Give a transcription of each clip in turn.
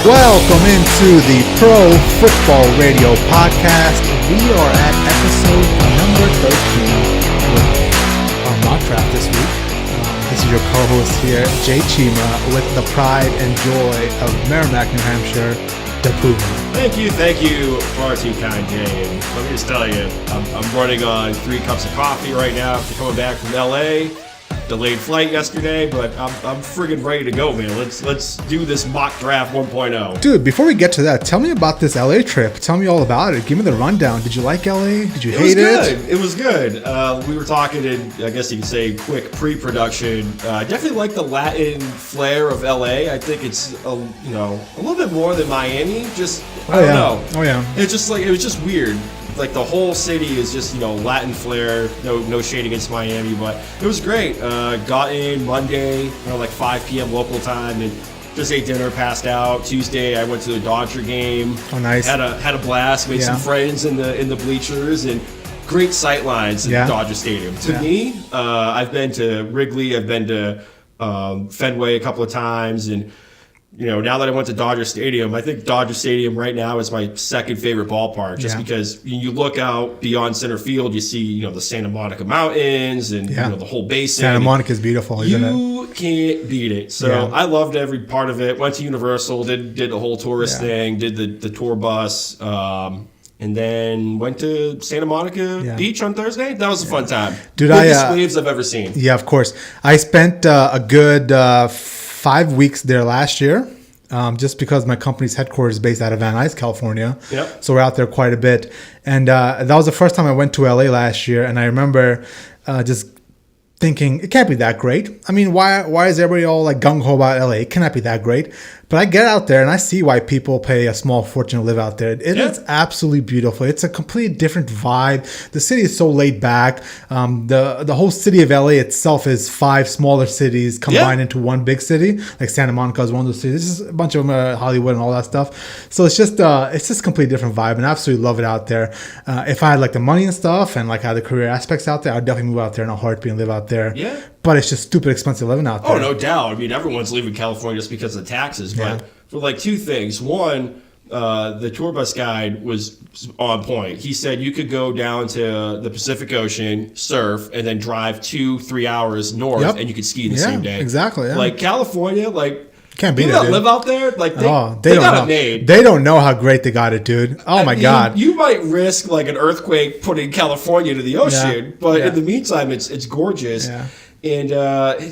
Welcome into the Pro Football Radio Podcast. We are at episode number 13 with our mock draft this week. This is your co-host here, Cheema, with the pride and joy of Merrimack, New Hampshire, Da Puma. Thank you, far too kind, Jay. And let me just tell you, I'm running on 3 cups of coffee right now after coming back from LA. Delayed flight yesterday, but I'm friggin' ready to go, man. Let's do this mock draft 1.0. Dude, before we get to that, tell me about this LA trip. Tell me all about it. Give me the rundown. Did you like LA? Did you hate it? It was good. We were talking in, I guess you could say, quick pre-production. I definitely like the Latin flair of LA. I think it's a little bit more than Miami. I don't know. Oh yeah. It was just weird. Like the whole city is just Latin flair. No shade against Miami, but it was great. Got in Monday like 5 p.m. local time and just ate dinner, passed out. Tuesday I went to the Dodger game. Oh nice. Had a blast. Made some friends in the bleachers and great sight lines in Dodger Stadium. To me, I've been to Wrigley. I've been to Fenway a couple of times and. Now that I went to Dodger Stadium, I think Dodger Stadium right now is my second favorite ballpark just because you look out beyond center field, you see, the Santa Monica Mountains and, the whole basin. Santa Monica is beautiful, isn't it? You can't beat it. So I loved every part of it. Went to Universal, did the whole tourist thing, did the tour bus, and then went to Santa Monica Beach on Thursday. That was a fun time. Dude, biggest waves I've ever seen. Yeah, of course. I spent a good 5 weeks there last year, just because my company's headquarters is based out of Van Nuys, California. Yep. So we're out there quite a bit. And that was the first time I went to LA last year. And I remember just thinking, it can't be that great. I mean, why is everybody all like gung-ho about LA? It cannot be that great. But I get out there and I see why people pay a small fortune to live out there. It is absolutely beautiful. It's a completely different vibe. The city is so laid back. The whole city of LA itself is 5 smaller cities combined into one big city. Like Santa Monica is one of those cities. This is a bunch of them, Hollywood and all that stuff. So it's just a completely different vibe, and I absolutely love it out there. If I had like the money and stuff and like had the career aspects out there, I'd definitely move out there in a heartbeat and live out there. Yeah. But it's just stupid expensive living out there. Oh, no doubt. I mean, everyone's leaving California just because of taxes. But for like 2 things. One, the tour bus guide was on point. He said you could go down to the Pacific Ocean, surf, and then drive 2-3 hours north, and you could ski the same day. Exactly. Yeah. Like California, can't beat people it, that live out there, like they got it made. They don't know how great they got it, dude. Oh my God. You might risk like an earthquake putting California to the ocean, but in the meantime, it's gorgeous. Yeah. And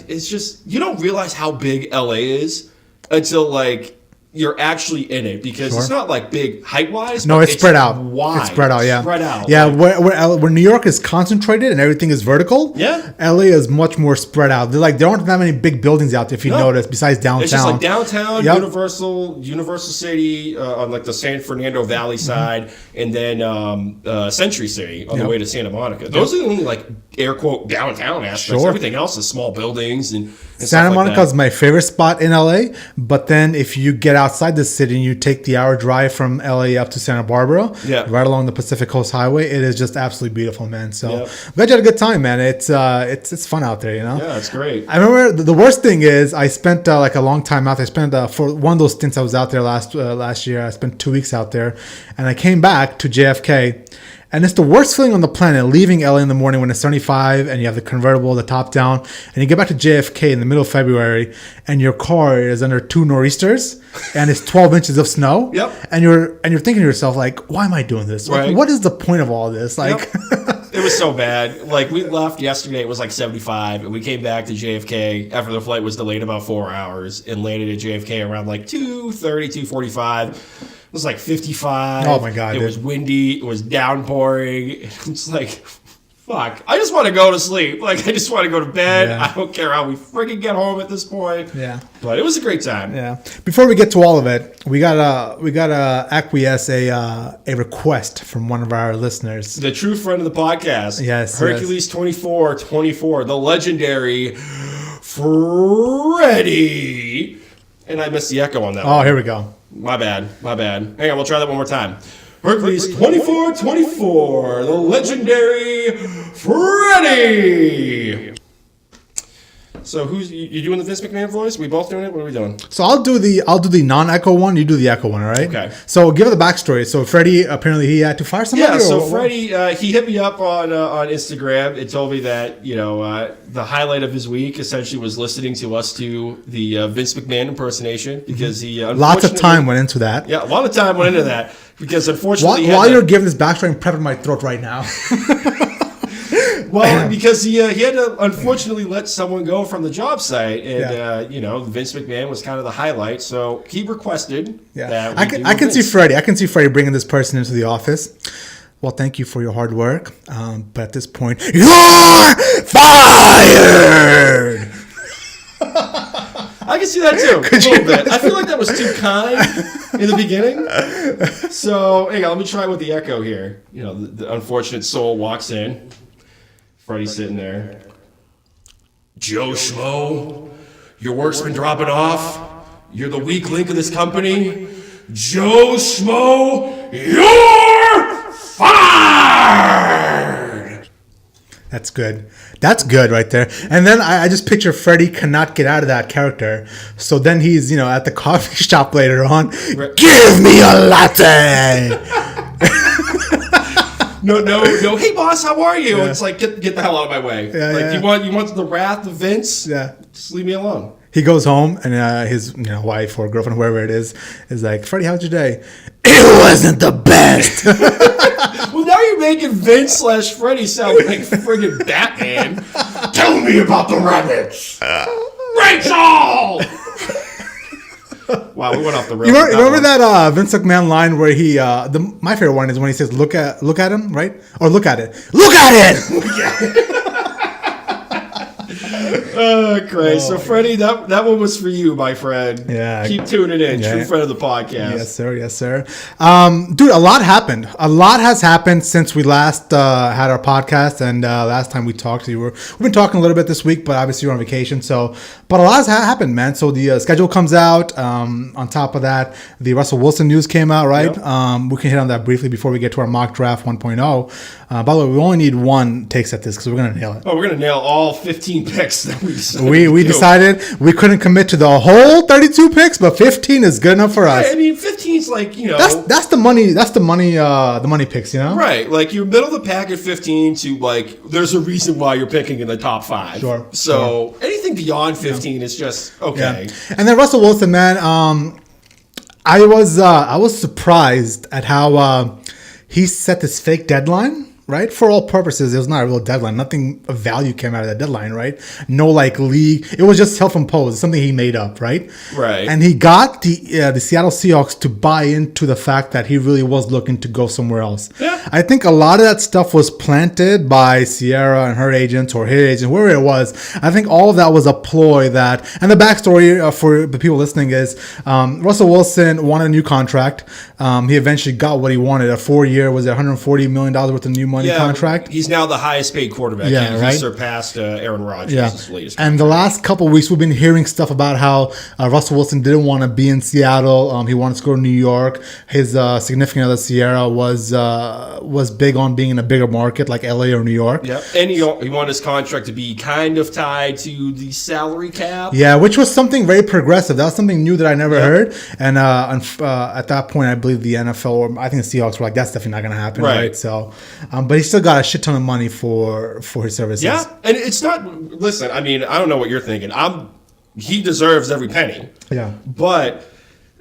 it's just, you don't realize how big LA is until like you're actually in it, because it's not like big height-wise. No, it's spread out. Wide. It's spread out, yeah. Spread out. Yeah, where New York is concentrated and everything is vertical, LA is much more spread out. There aren't that many big buildings out there, if you notice, besides downtown. It's just like downtown, Universal City on like the San Fernando Valley side, and then Century City on the way to Santa Monica. Those are the only like air quote downtown aspects. Everything else is small buildings and Santa Monica is my favorite spot in LA, but then if you get outside the city and you take the hour drive from LA up to Santa Barbara, right along the Pacific Coast Highway, it is just absolutely beautiful, man. So glad you had a good time, man. It's fun out there, Yeah, it's great. I remember the worst thing is I spent like a long time out there. I spent for one of those stints I was out there last year. I spent 2 weeks out there, and I came back to JFK. And it's the worst feeling on the planet, leaving LA in the morning when it's 75 and you have the convertible, the top down, and you get back to JFK in the middle of February and your car is under 2 nor'easters and it's 12 inches of snow. Yep. And you're thinking to yourself, like, why am I doing this? Like, what is the point of all this? Like, It was so bad. Like, we left yesterday, it was like 75, and we came back to JFK after the flight was delayed about 4 hours and landed at JFK around like 2:30, 2:45. It was like 55. Oh my God. It was windy. It was downpouring. It's like, fuck. I just want to go to sleep. Like, I just want to go to bed. Yeah. I don't care how we freaking get home at this point. Yeah. But it was a great time. Yeah. Before we get to all of it, we gotta acquiesce a request from one of our listeners. The true friend of the podcast. Yes. Hercules 2424, the legendary Freddie. And I missed the echo on that one. Oh, here we go. My bad. Hang on, we'll try that one more time. Hercules 2424, the legendary Freddie. So who's you doing the Vince McMahon voice? We both doing it? What are we doing? So I'll do the non-echo one. You do the echo one, all right? Okay. So give it the backstory. So Freddie, apparently he had to fire somebody. Yeah. So Freddie, he hit me up on Instagram. It told me that the highlight of his week essentially was listening to us do the Vince McMahon impersonation because he lots of time went into that. Yeah, a lot of time went into that because unfortunately while you're giving this backstory, I'm prepping my throat right now. Well, because he had to unfortunately let someone go from the job site, and Vince McMahon was kind of the highlight. So he requested that I can see Freddie. I can see Freddie bringing this person into the office. Well, thank you for your hard work, but at this point, you're fired. I can see that too, a little bit. I feel like that was too kind in the beginning. So, hang on, let me try with the echo here. The unfortunate soul walks in. Freddie's sitting there. Joe Schmo, your work's been dropping off. You're the weak link of this company. Joe Schmo, you're fired! That's good. That's good right there. And then I just picture Freddie cannot get out of that character. So then he's, at the coffee shop later on. Right. Give me a latte! No. Hey, boss, how are you? Yeah. It's like get the hell out of my way. Yeah, you want the wrath of Vince? Yeah, just leave me alone. He goes home and his wife or girlfriend, whoever it is like, Freddie, how's your day? It wasn't the best. Well, now you're making Vince / Freddie sound like friggin' Batman. Tell me about the rabbits, Rachel. Wow, we went off the rails. You remember that Vince McMahon line where he my favorite one is when he says look at him, right? Or look at it. Look at it. Great. So Freddie, that one was for you, my friend. Yeah. Keep tuning in. Yeah. True friend of the podcast. Yes, sir. Dude, a lot happened. A lot has happened since we last had our podcast and last time we talked to you. We've been talking a little bit this week, but obviously we're on vacation. But a lot has happened, man. So the schedule comes out. On top of that, the Russell Wilson news came out, right? Yep. We can hit on that briefly before we get to our mock draft 1.0. By the way, we only need one takes at this because we're going to nail it. Oh, we're going to nail all 15 picks that we decided we couldn't commit to the whole 32 picks, but 15 is good enough for us. I mean, 15 is like, that's the money. That's the money picks, Right. Like you're middle of the pack at 15 to like, there's a reason why you're picking in the top 5. Sure. So anything beyond 15 is just okay. Yeah. And then Russell Wilson, man, I was surprised at how he set this fake deadline. Right? For all purposes, it was not a real deadline. Nothing of value came out of that deadline, right? No league. It was just self-imposed. Something he made up, right? Right. And he got the Seattle Seahawks to buy into the fact that he really was looking to go somewhere else. Yeah. I think a lot of that stuff was planted by Sierra and her agents or his agent, whoever it was. I think all of that was a ploy that, and the backstory for the people listening is Russell Wilson wanted a new contract. He eventually got what he wanted. A 4-year, was it $140 million worth of new money contract. He's now the highest paid quarterback. Yeah, he surpassed Aaron Rodgers. Yeah. His latest and the last couple of weeks, we've been hearing stuff about how Russell Wilson didn't want to be in Seattle. He wanted to go to New York. His significant other, Sierra, was big on being in a bigger market like LA or New York. Yeah, and he wanted his contract to be kind of tied to the salary cap. Yeah, which was something very progressive. That was something new that I never heard. And at that point, I believe the NFL or I think the Seahawks were like, that's definitely not going to happen, right? So, but he still got a shit ton of money for his services. Yeah, and it's not. Listen, I mean, I don't know what you're thinking. He deserves every penny. Yeah, but.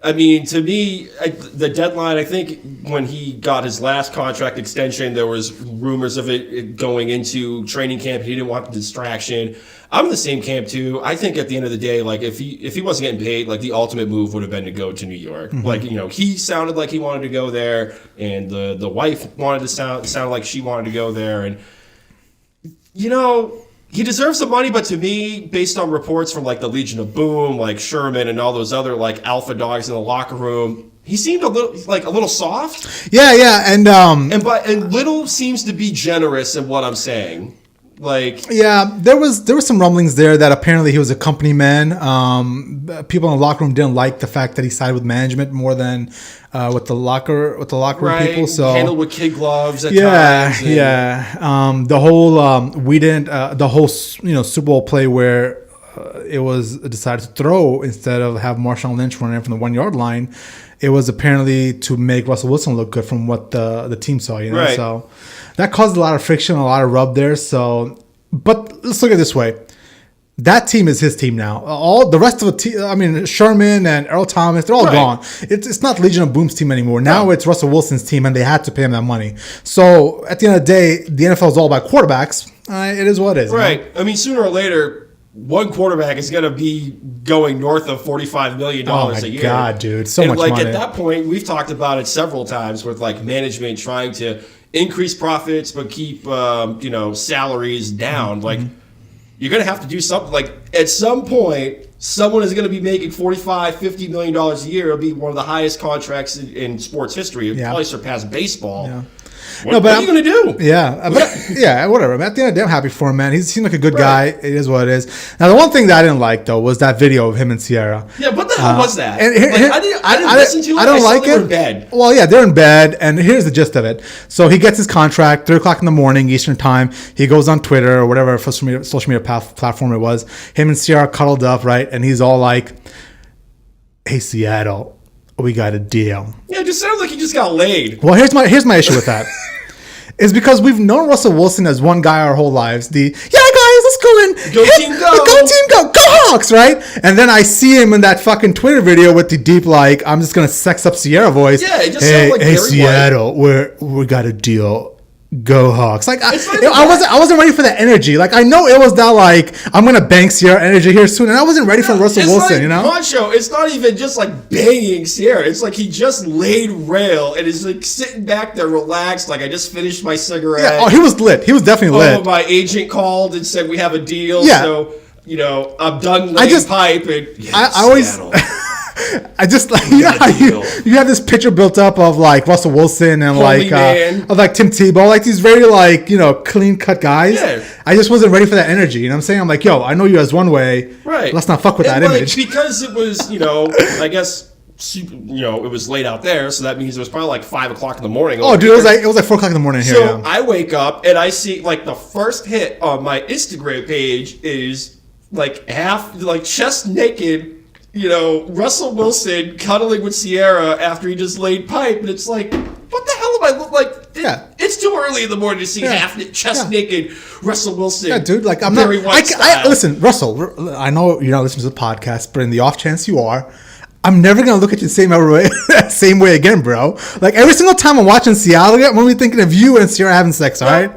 I mean, to me, the deadline, I think when he got his last contract extension, there was rumors of it going into training camp. He didn't want the distraction. I'm in the same camp, too. I think at the end of the day, like, if he wasn't getting paid, like, the ultimate move would have been to go to New York. Mm-hmm. Like, he sounded like he wanted to go there, and the wife wanted to sound like she wanted to go there. And, he deserves some money, but to me, based on reports from like the Legion of Boom, like Sherman and all those other like alpha dogs in the locker room, he seemed a little soft. Yeah, and little seems to be generous in what I'm saying. Like, yeah, there was some rumblings there that apparently he was a company man. People in the locker room didn't like the fact that he sided with management more than with the locker room people. So handled with kid gloves at times. The whole Super Bowl play where it was decided to throw instead of have Marshawn Lynch run in from the 1 yard line. It was apparently to make Russell Wilson look good from what the team saw, you know. Right. So that caused a lot of friction, a lot of rub there. So, but let's look at it this way. That team is his team now. All the rest of the team, I mean, Sherman and Earl Thomas, they're all gone. It's not Legion of Boom's team anymore. Now it's Russell Wilson's team, and they had to pay him that money. So at the end of the day, the NFL is all about quarterbacks. It is what it is. Right. You know? I mean, sooner or later, one quarterback is going to be going north of $45 million a year. Oh, my God, dude. So much money. At that point, we've talked about it several times with, like, management trying to increase profits but keep, salaries down. Like, you're going to have to do something. Like, at some point, someone is going to be making $45, $50 million a year. It'll be one of the highest contracts in sports history. It'll probably surpass baseball. Yeah. What are you going to do? Yeah. Whatever. At the end of the day, I'm happy for him, man. He seemed like a good guy. It is what it is. Now, the one thing that I didn't like, though, was that video of him and Sierra. Yeah, what the hell was that? I didn't listen to it. I don't like it. They were in bed. Well, yeah, they're in bed, and here's the gist of it. So he gets his contract, 3 o'clock in the morning, Eastern time. He goes on Twitter or whatever social media platform it was. Him and Sierra cuddled up, right? And he's all like, hey, Seattle, we got a deal. Yeah, it just sounds like he just got laid. Well, here's my issue with that. Is because we've known Russell Wilson as one guy our whole lives. Guys, let's go in. Go team, go. Go team, go. Go Hawks, right? And then I see him in that fucking Twitter video with the deep, like, I'm just going to sex up Sierra voice. Yeah, it just sounds like Barry Seattle, we got a deal. Go Hawks. Like, I wasn't ready for that energy. Like, I know it was not like, I'm going to bang Sierra energy here soon. And I wasn't ready for Russell Wilson, you know? Poncho, it's not even just like banging Sierra. It's like he just laid rail and is like sitting back there relaxed. Like, I just finished my cigarette. Yeah, he was lit. He was definitely lit. My agent called and said we have a deal. Yeah. So, I'm done laying pipe. And I always... I just like how you have this picture built up of like Russell Wilson and of like Tim Tebow, like these very like clean cut guys. Yeah. I just wasn't ready for that energy. You know what I'm saying? I'm like, yo, I know you as one way. Right. Let's not fuck with that image. Because it was I guess it was late out there, so that means it was probably like 5 o'clock in the morning. Oh, dude, it was like 4 o'clock in the morning here. So I wake up and I see like the first hit on my Instagram page is like half like chest naked. Russell Wilson cuddling with Sierra after he just laid pipe, and it's like, what the hell am I look like? Yeah. It's too early in the morning to see half chest naked Russell Wilson. Yeah, dude. Like I'm Barry not. Listen, Russell. I know you're not listening to the podcast, but in the off chance you are, I'm never gonna look at you the same way again, bro. Like every single time I'm watching Seattle, I'm only thinking of you and Sierra having sex. All right.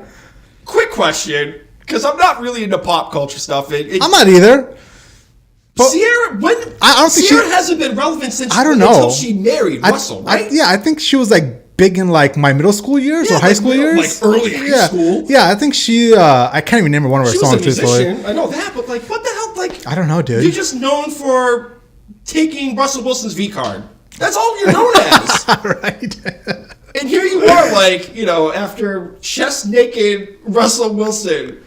Quick question, because I'm not really into pop culture stuff. I'm not either. But Sierra, Sierra hasn't been relevant since until she married Russell, right? I think she was like big in like my middle school years or high school years, like early high school. Yeah, I think she. I can't even remember one of her songs. She was a musician. I know that, but like, what the hell? Like, I don't know, dude. You're just known for taking Russell Wilson's V card. That's all you're known as, right? And here you are, like after chest naked Russell Wilson,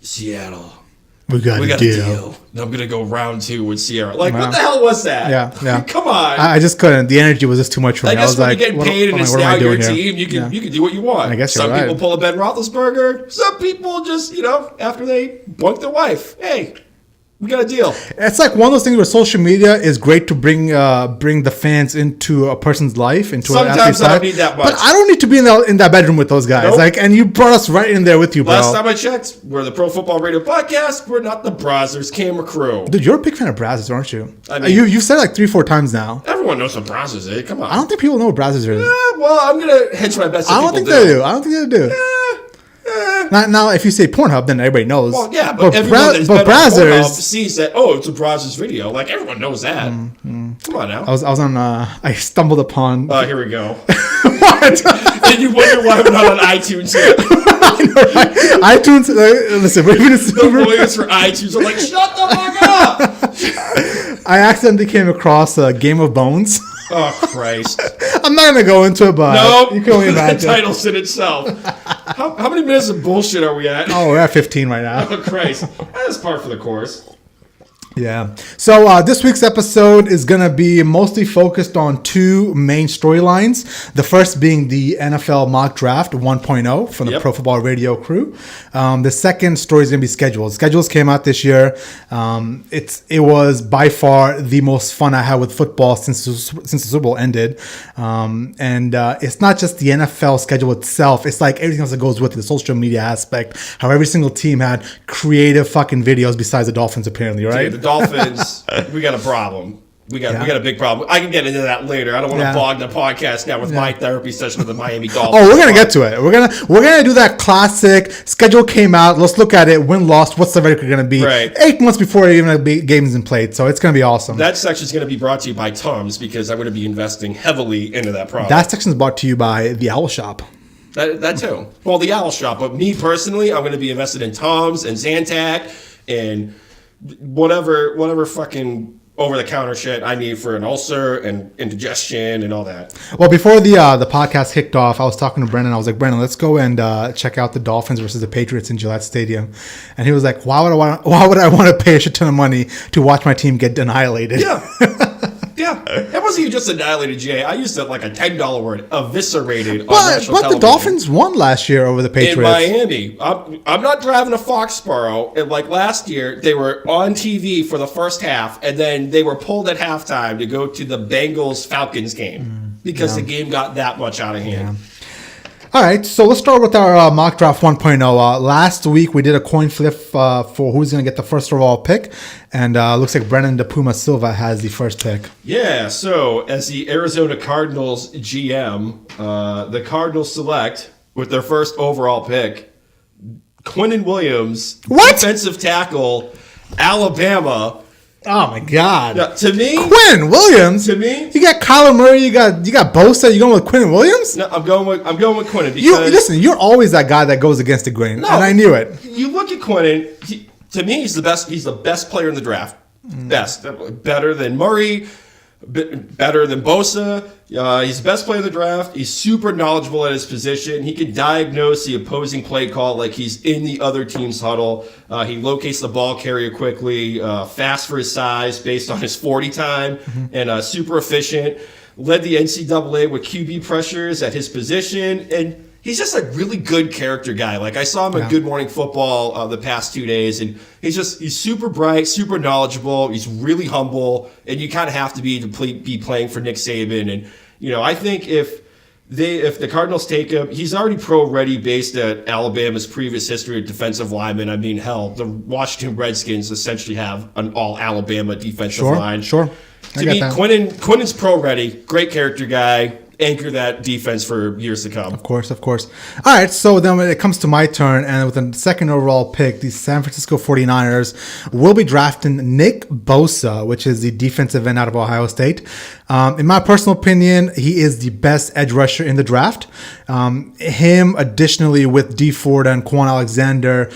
Seattle. We got a deal. And I'm gonna go round 2 with Sierra. Like, what the hell was that? Yeah. Come on. I just couldn't. The energy was just too much for me. I guess when you're getting paid and it's now your team, you can do what you want. I guess some people pull a Ben Roethlisberger. Some people just after they bunk their wife. Hey, we got a deal. It's like one of those things where social media is great to bring the fans into a person's life, into an athlete's life. Sometimes I don't need that much. But I don't need to be in that bedroom with those guys. Nope. Like, and you brought us right in there with you, bro. Last time I checked, we're the Pro Football Radio Podcast. We're not the Brazzers camera crew. Dude, you're a big fan of Brazzers, aren't you? I mean, you've said it like 3-4 times now. Everyone knows what Brazzers is. Come on. I don't think people know what Brazzers is. Yeah, well, I'm gonna hedge my bets. I don't think they do. I don't think they do. Now, if you say Pornhub, then everybody knows. Well, yeah, but everyone that's been on Pornhub sees that. Oh, it's a Brazzers video. Like everyone knows that. Come on now. I was on. I stumbled upon. Here we go. What? And you wonder why I'm not on iTunes yet. I know, right? iTunes. Listen, we're even the lawyers for iTunes are like, shut the fuck up. I accidentally came across Game of Bones. Oh Christ! I'm not gonna go into it, but nope. You can only imagine. The title's in itself. How many minutes of bullshit are we at? Oh, we're at 15 right now. Oh Christ! That's par for the course. Yeah. So this week's episode is going to be mostly focused on two main storylines. The first being the NFL mock draft 1.0 from the Pro Football Radio crew. The second story is going to be schedules. Schedules came out this year. It was by far the most fun I had with football since the Super Bowl ended. And it's not just the NFL schedule itself. It's like everything else that goes with it, the social media aspect, how every single team had creative fucking videos besides the Dolphins apparently, right? Dude, the Dolphins, we got a problem. We got a big problem. I can get into that later. I don't want to bog the podcast now with my therapy session with the Miami Dolphins. Oh, we're gonna get to it. We're gonna do that classic schedule came out. Let's look at it. Win loss. What's the record gonna be? Right. 8 months before even the game's in played. So it's gonna be awesome. That section is gonna be brought to you by Tums because I'm gonna be investing heavily into that product. That section is brought to you by the Owl Shop. That too. Well, the Owl Shop, but me personally, I'm gonna be invested in Tums and Zantac and whatever fucking over-the-counter shit I need for an ulcer and indigestion and all that. Well, before the podcast kicked off, I was talking to Brennan. I was like, Brennan, let's go and check out the Dolphins versus the Patriots in Gillette Stadium. And he was like, why would I want to pay a shit ton of money to watch my team get annihilated? Yeah. Yeah, it wasn't even just annihilated, Jay. I used like a $10 word, eviscerated. But the Dolphins won last year over the Patriots. In Miami. I'm not driving a Foxborough. And like last year, they were on TV for the first half, and then they were pulled at halftime to go to the Bengals-Falcons game because the game got that much out of hand. Yeah. All right, so let's start with our mock draft 1.0. Last week, we did a coin flip for who's going to get the first overall pick, and looks like Brennan Da Puma Silva has the first pick. Yeah, so as the Arizona Cardinals GM, the Cardinals select, with their first overall pick, Quinnen Williams, defensive tackle, Alabama. Oh my God! Now, to me, Quinnen Williams. To me, you got Kyler Murray. You got Bosa. You going with Quinnen Williams? No, I'm going with Quinnen because you're always that guy that goes against the grain, and I knew it. You look at Quinnen. To me, he's the best. He's the best player in the draft. Better than Murray. Better than Bosa. He's the best player in the draft. He's super knowledgeable at his position. He can diagnose the opposing play call like he's in the other team's huddle. He locates the ball carrier quickly, fast for his size based on his 40 time, and super efficient. Led the NCAA with QB pressures at his position, and he's just a really good character guy. Like I saw him at Good Morning Football the past 2 days, and he's super bright, super knowledgeable. He's really humble, and you kind of have to be playing for Nick Saban. And I think if the Cardinals take him, he's already pro ready based at Alabama's previous history of defensive linemen. I mean, hell, the Washington Redskins essentially have an all Alabama defensive line. Sure. To me, Quinnen's pro ready, great character guy. Anchor that defense for years to come. Of course. All right, so then when it comes to my turn, and with the second overall pick, the San Francisco 49ers will be drafting Nick Bosa, which is the defensive end out of Ohio State. In my personal opinion, he is the best edge rusher in the draft. Him, additionally, with D Ford and Quan Alexander,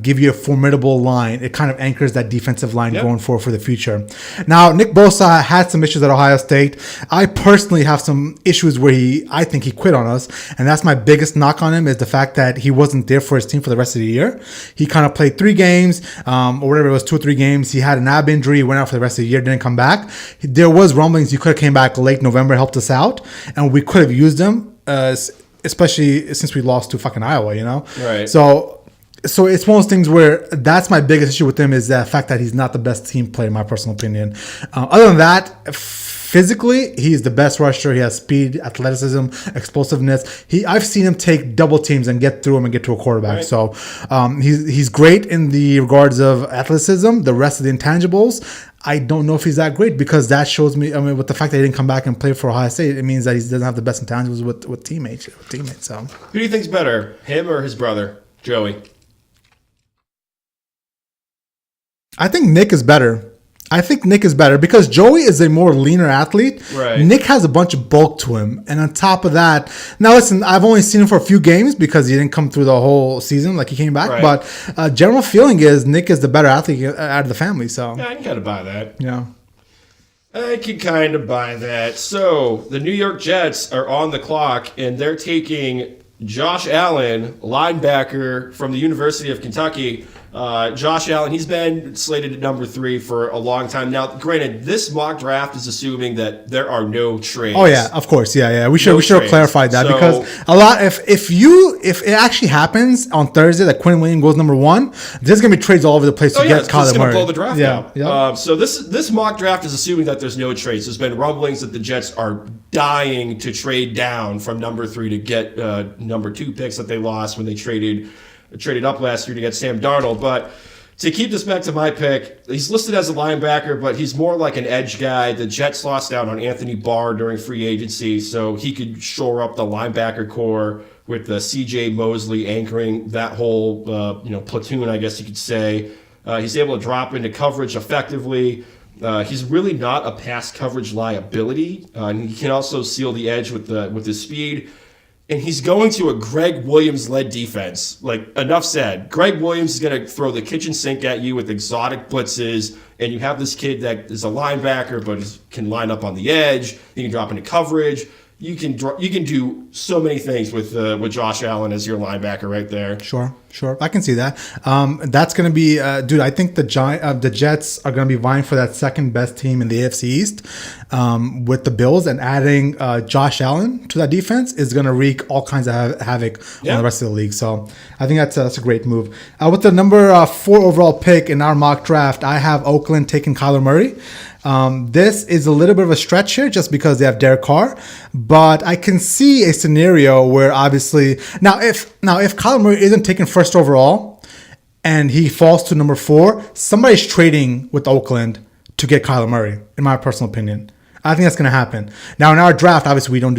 give you a formidable line. It kind of anchors that defensive line going for the future. Now, Nick Bosa had some issues at Ohio State. I personally have some issues where I think he quit on us, and that's my biggest knock on him is the fact that he wasn't there for his team for the rest of the year. He kind of played 3 games, or whatever it was, 2 or 3 games. He had an ab injury, went out for the rest of the year, didn't come back. There was rumblings he could have came back late November, helped us out, and we could have used him, especially since we lost to fucking Iowa, Right. So it's one of those things where that's my biggest issue with him is the fact that he's not the best team player, in my personal opinion. Other than that, physically, he's the best rusher. He has speed, athleticism, explosiveness. I've seen him take double teams and get through him and get to a quarterback. Right. So he's great in the regards of athleticism. The rest of the intangibles, I don't know if he's that great because that shows me. I mean, with the fact that he didn't come back and play for Ohio State, it means that he doesn't have the best intangibles with teammates. So, who do you think's better, him or his brother, Joey? I think Nick is better. Because Joey is a more leaner athlete. Right. Nick has a bunch of bulk to him. And on top of that, now listen, I've only seen him for a few games because he didn't come through the whole season like he came back. Right. But general feeling is Nick is the better athlete out of the family. So yeah, I can kind of buy that. Yeah. I can kind of buy that. So the New York Jets are on the clock and they're taking Josh Allen, linebacker from the University of Kentucky. Josh Allen, he's been slated at number 3 for a long time now. Granted, this mock draft is assuming that there are no trades. Oh yeah, of course, yeah. We should have clarified that, because a lot if it actually happens on Thursday that Quinn Williams goes number 1, there's gonna be trades all over the place to get Kyler Murray. Blow the draft out. So this mock draft is assuming that there's no trades. There's been rumblings that the Jets are dying to trade down from number 3 to get number 2 picks that they lost when they traded up last year to get Sam Darnold. But to keep this back to my pick, he's listed as a linebacker, but he's more like an edge guy. The Jets lost out on Anthony Barr during free agency, so he could shore up the linebacker core with C.J. Mosley anchoring that whole platoon, I guess you could say. He's able to drop into coverage effectively. He's really not a pass coverage liability. And he can also seal the edge with his speed. And he's going to a Greg Williams-led defense. Like, enough said. Greg Williams is going to throw the kitchen sink at you with exotic blitzes, and you have this kid that is a linebacker but can line up on the edge. He can drop into coverage. You can do so many things with Josh Allen as your linebacker right there. Sure. I can see that. That's going to be, dude, I think the Jets are going to be vying for that second best team in the AFC East with the Bills, and adding Josh Allen to that defense is going to wreak all kinds of havoc on the rest of the league. So I think that's a great move. With the number 4 overall pick in our mock draft, I have Oakland taking Kyler Murray. This is a little bit of a stretch here just because they have Derek Carr, but I can see a scenario where obviously now if Kyler Murray isn't taken first overall and he falls to number 4, somebody's trading with Oakland to get Kyler Murray, in my personal opinion. I think that's going to happen. Now, in our draft, obviously, we don't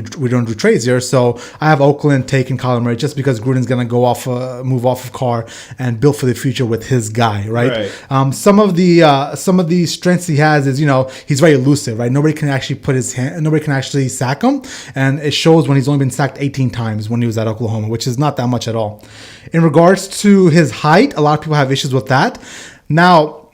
do trades here, so I have Oakland taking Kyler Murray just because Gruden's going to move off of Carr and build for the future with his guy, right? Some of the strengths he has is, he's very elusive, right? Nobody can actually sack him, and it shows when he's only been sacked 18 times when he was at Oklahoma, which is not that much at all. In regards to his height, a lot of people have issues with that. Now,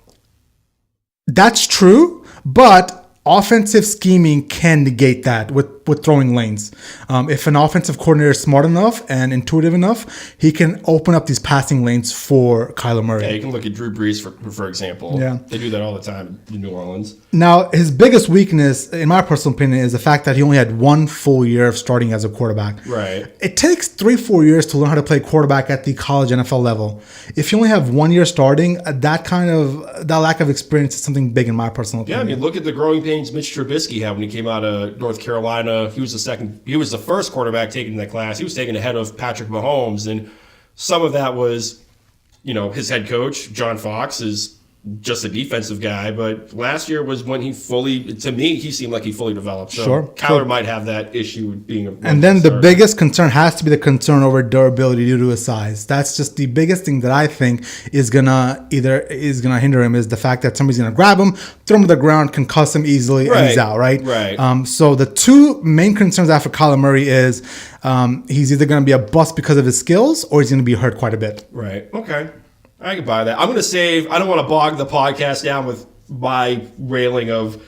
that's true, but offensive scheming can negate that with throwing lanes. If an offensive coordinator is smart enough and intuitive enough, he can open up these passing lanes for Kyler Murray. Yeah, you can look at Drew Brees, for example. Yeah. They do that all the time in New Orleans. Now, his biggest weakness, in my personal opinion, is the fact that he only had 1 full year of starting as a quarterback. Right. It takes 3-4 years to learn how to play quarterback at the college NFL level. If you only have 1 year starting, that lack of experience is something big in my personal opinion. Yeah, I mean, look at the growing pains Mitch Trubisky had when he came out of North Carolina. He was the first quarterback taken in that class. He was taken ahead of Patrick Mahomes, and some of that was, his head coach, John Fox, is just a defensive guy, but last year was when he seemed like he fully developed. So Kyler might have that issue with being a and then the biggest concern has to be the concern over durability due to his size. That's just the biggest thing that I think is gonna hinder him, is the fact that somebody's gonna grab him, throw him to the ground, concuss him easily, and he's out, right? So the 2 main concerns I have for Kyler Murray is he's either gonna be a bust because of his skills, or he's gonna be hurt quite a bit. Right. Okay. I can buy that. I don't want to bog the podcast down with my railing of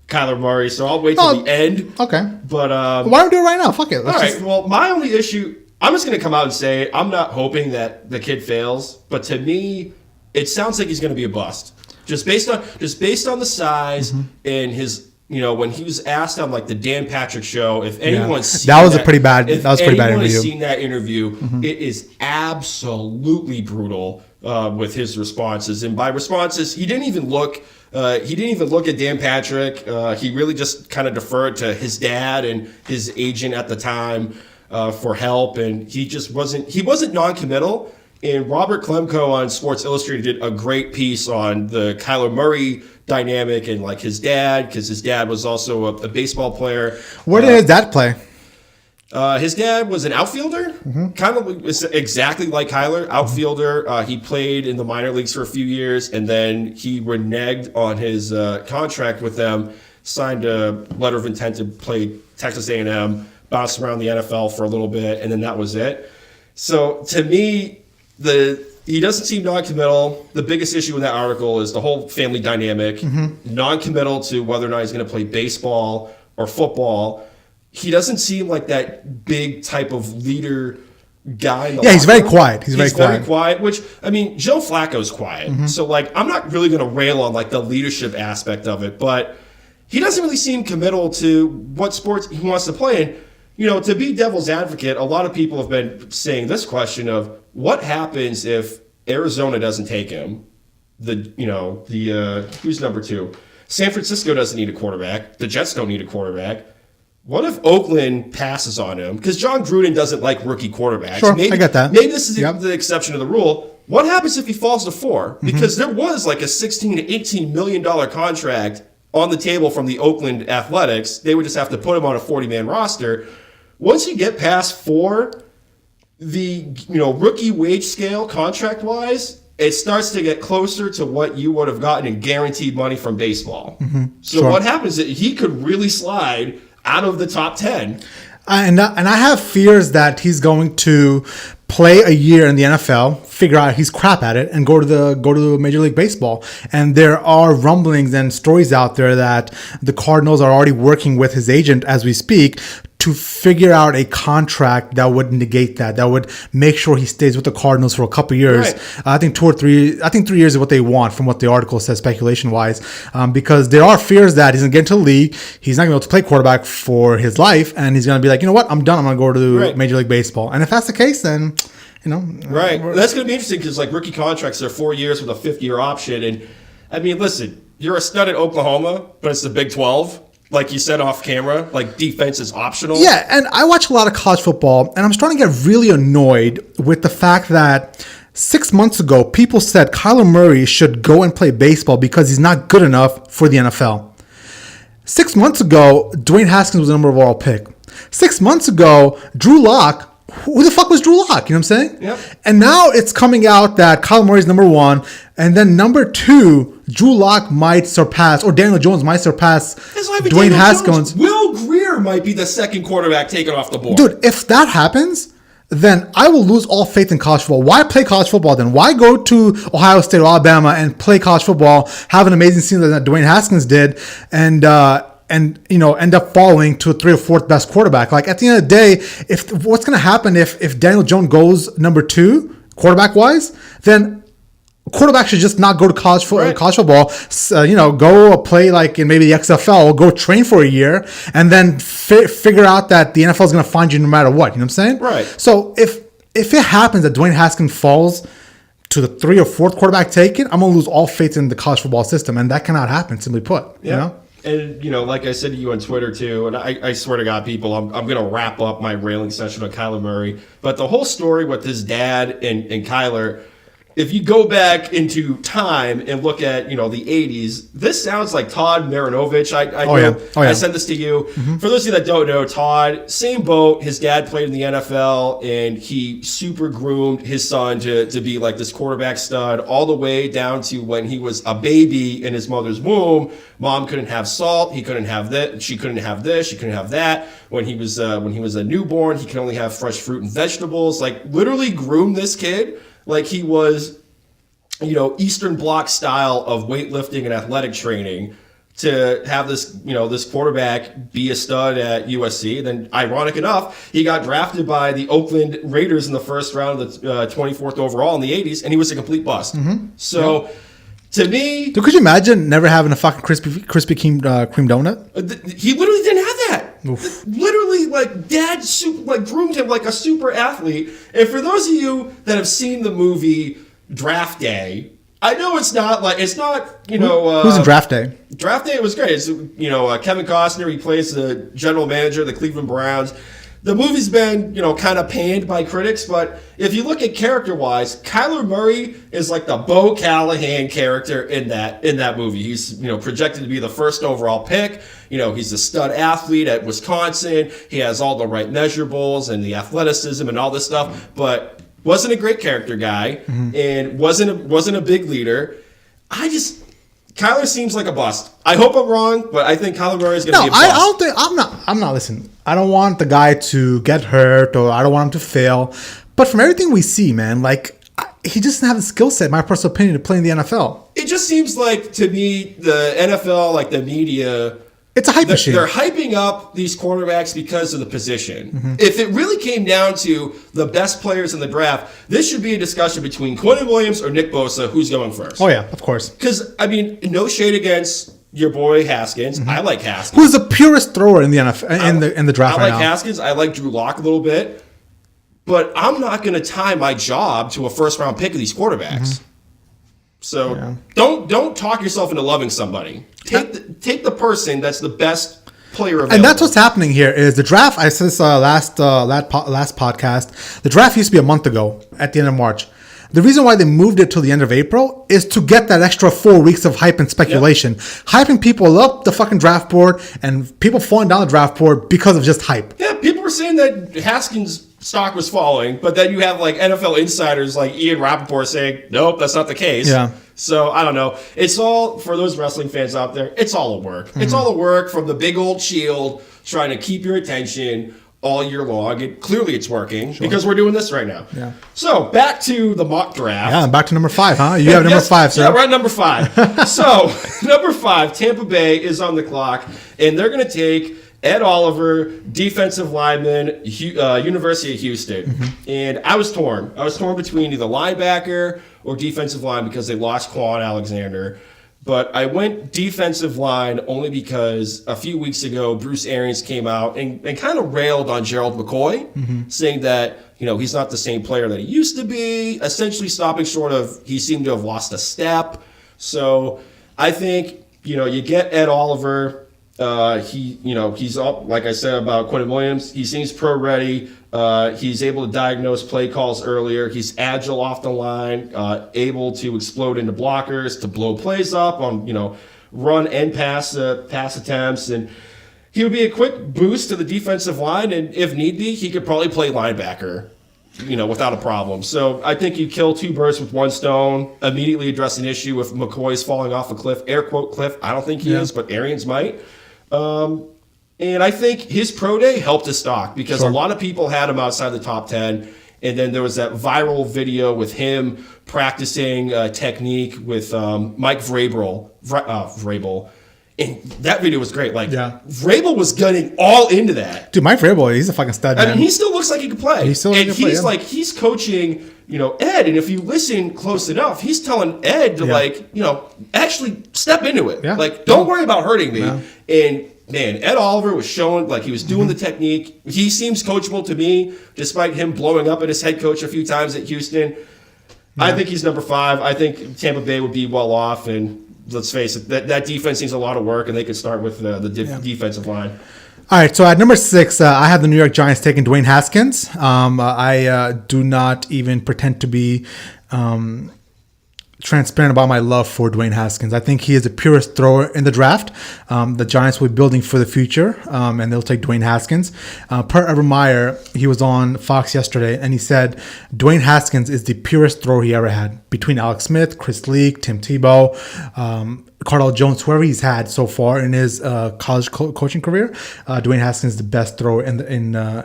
Kyler Murray, so I'll wait till the end. Okay. But why don't we do it right now? Fuck it. All right. Well, my only issue, I'm just going to come out and say, I'm not hoping that the kid fails, but to me, it sounds like he's going to be a bust. Just based on the size and his, when he was asked on like the Dan Patrick show, if anyone's seen that was a pretty bad interview. If anyone has seen that interview, it is absolutely brutal. With his responses, and by responses, he didn't even look at Dan Patrick. He really just kind of deferred to his dad and his agent at the time for help, and he wasn't non-committal. And Robert Klemko on Sports Illustrated did a great piece on the Kyler Murray dynamic and like his dad, because his dad was also a baseball player. Where did his dad play? His dad was an outfielder, kind of exactly like Kyler, outfielder. He played in the minor leagues for a few years, and then he reneged on his contract with them, signed a letter of intent to play Texas A&M, bounced around the NFL for a little bit, and then that was it. So to me, he doesn't seem non-committal. The biggest issue in that article is the whole family dynamic, non-committal to whether or not he's going to play baseball or football. He doesn't seem like that big type of leader guy in the he's very room. quiet. He's very quiet, which, I mean, Joe Flacco's quiet. So, like, I'm not really going to rail on, like, the leadership aspect of it, but he doesn't really seem committal to what sports he wants to play in. You know, to be devil's advocate, a lot of people have been saying this question of what happens if Arizona doesn't take him? Who's number 2? San Francisco doesn't need a quarterback. The Jets don't need a quarterback. What if Oakland passes on him? Because John Gruden doesn't like rookie quarterbacks. Sure, I get that. Maybe this is the exception to the rule. What happens if he falls to 4? Because there was like a $16 to $18 million contract on the table from the Oakland Athletics. They would just have to put him on a 40-man roster. Once you get past 4, the rookie wage scale contract-wise, it starts to get closer to what you would have gotten in guaranteed money from baseball. So what happens is he could really slide out of the top 10. And I have fears that he's going to play a year in the NFL, figure out he's crap at it, and go to Major League Baseball. And there are rumblings and stories out there that the Cardinals are already working with his agent as we speak to figure out a contract that would negate that would make sure he stays with the Cardinals for a couple of years. Right. I think 2 or 3. I think 3 years is what they want, from what the article says, speculation wise, because there are fears that he's gonna get into the league. He's not gonna be able to play quarterback for his life, and he's gonna be like, you know what, I'm done. I'm gonna go to Major League Baseball. And if that's the case, then right. That's gonna be interesting because like rookie contracts are 4 years with a 5th-year option, and I mean, listen, you're a stud at Oklahoma, but it's the Big 12. Like you said off camera, like defense is optional. Yeah, and I watch a lot of college football, and I'm starting to get really annoyed with the fact that 6 months ago, people said Kyler Murray should go and play baseball because he's not good enough for the NFL. 6 months ago, Dwayne Haskins was the number overall pick. 6 months ago, Drew Lock. Who the fuck was Drew Lock? You know what I'm saying? Yep. And now it's coming out that Kyler Murray's number 1, and then number 2, Drew Lock might surpass, or Daniel Jones might surpass Dwayne Haskins. Will Greer might be the second quarterback taken off the board. Dude, if that happens, then I will lose all faith in college football. Why play college football then? Why go to Ohio State or Alabama and play college football, have an amazing season that Dwayne Haskins did, and end up falling to a 3rd or 4th best quarterback? Like, at the end of the day, what's going to happen if Daniel Jones goes number 2 quarterback wise, then quarterback should just not go to college football. Go play like in maybe the XFL, go train for a year, and then figure out that the NFL is going to find you no matter what. You know what I'm saying? Right. So if it happens that Dwayne Haskins falls to the 3rd or 4th quarterback taken, I'm going to lose all faith in the college football system, and that cannot happen, simply put. Yeah. You know? And, like I said to you on Twitter, too, and I swear to God, people, I'm going to wrap up my railing session on Kyler Murray. But the whole story with his dad and Kyler, if you go back into time and look at, the 80s, this sounds like Todd Marinovich. I sent this to you. Mm-hmm. For those of you that don't know, Todd, same boat. His dad played in the NFL, and he super groomed his son to be like this quarterback stud all the way down to when he was a baby in his mother's womb. Mom couldn't have salt. He couldn't have that. She couldn't have this. She couldn't have that. When he was a newborn, he could only have fresh fruit and vegetables. Like, literally groomed this kid like he was, Eastern Bloc style of weightlifting and athletic training to have this, this quarterback be a stud at USC. Then, ironic enough, he got drafted by the Oakland Raiders in the 1st round of the 24th overall in the 80s, and he was a complete bust. Mm-hmm. So, to me... Dude, could you imagine never having a fucking Krispy Kreme donut? He literally didn't have that. Oof. Literally, dad groomed him like a super athlete. And for those of you that have seen the movie Draft Day, I know it's not. Who's in Draft Day? Draft Day was great. It's Kevin Costner. He plays the general manager of the Cleveland Browns. The movie's been, kind of panned by critics, but if you look at character-wise, Kyler Murray is like the Bo Callahan character in that movie. He's, projected to be the 1st overall pick. He's a stud athlete at Wisconsin. He has all the right measurables and the athleticism and all this stuff, but wasn't a great character guy, mm-hmm. and wasn't a big leader. Kyler seems like a bust. I hope I'm wrong, but I think Kyler Murray is going to be a bust. I'm not listening. I don't want the guy to get hurt, or I don't want him to fail. But from everything we see, man, he just doesn't have the skill set, my personal opinion, to play in the NFL. It just seems like, to me, the NFL, the media, It's a hype machine. They're hyping up these quarterbacks because of the position. If it really came down to the best players in the draft, this should be a discussion between Quentin Williams or Nick Bosa, who's going first. Oh, yeah, of course. Because, I mean, no shade against your boy Haskins. I like Haskins. Who's the purest thrower in the NFL, in the draft right now? I like Haskins. I like Drew Lock a little bit. But I'm not going to tie my job to a first-round pick of these quarterbacks. So don't talk yourself into loving somebody. Take the person that's the best player available. And that's what's happening here is the draft. I said this last podcast. The draft used to be a month ago at the end of March. The reason why they moved it to the end of April is to get that extra 4 weeks of hype and speculation. Hyping people up the fucking draft board and people falling down the draft board because of just hype. Yeah, people were saying that Haskins' stock was falling, but then you have like NFL insiders like Ian Rappaport saying, nope, that's not the case. Yeah. So I don't know. It's all, for those wrestling fans out there, it's all a work. It's all a work from the big old shield trying to keep your attention all year long. Clearly it's working because we're doing this right now. Yeah. So back to the mock draft. Yeah, back to number 5, huh? You have number 5, sir. Yeah, we're at number 5. So number 5, Tampa Bay is on the clock, and they're going to take Ed Oliver, defensive lineman, University of Houston. And I was torn. I was torn between either linebacker or defensive line because they lost Quan Alexander. But I went defensive line only because a few weeks ago, Bruce Arians came out and kind of railed on Gerald McCoy, saying that, he's not the same player that he used to be, essentially stopping short of he seemed to have lost a step. So I think, you get Ed Oliver. He's up, like I said about Quentin Williams. He seems pro ready. He's able to diagnose play calls earlier. He's agile off the line, able to explode into blockers, to blow plays up on, run and pass attempts. And he would be a quick boost to the defensive line. And if need be, he could probably play linebacker, without a problem. So I think you kill 2 birds with 1 stone, immediately address an issue if McCoy's falling off a cliff, air quote cliff. I don't think he is, but Arians might. And I think his pro day helped his stock because a lot of people had him outside the top 10. And then there was that viral video with him practicing technique with Mike Vrabel. And that video was great. Vrabel was gunning all into that. Dude, Mike Vrabel, he's a fucking stud, man. I mean, he still looks like he could play. He's coaching, Ed. And if you listen close enough, he's telling Ed to actually step into it. Yeah. Don't worry about hurting me. Yeah. And man, Ed Oliver was showing he was doing the technique. He seems coachable to me, despite him blowing up at his head coach a few times at Houston. Yeah. I think he's number 5. I think Tampa Bay would be well off, and let's face it, that defense needs a lot of work, and they could start with the defensive line. All right, so at number 6, I have the New York Giants taking Dwayne Haskins. I do not even pretend to be transparent about my love for Dwayne Haskins. I think he is the purest thrower in the draft. The Giants will be building for the future, and they'll take Dwayne Haskins. Per Urban Meyer, he was on Fox yesterday, and he said Dwayne Haskins is the purest thrower he ever had. Between Alex Smith, Chris Leak, Tim Tebow, Cardell Jones, whoever he's had so far in his college coaching career, Dwayne Haskins is the best thrower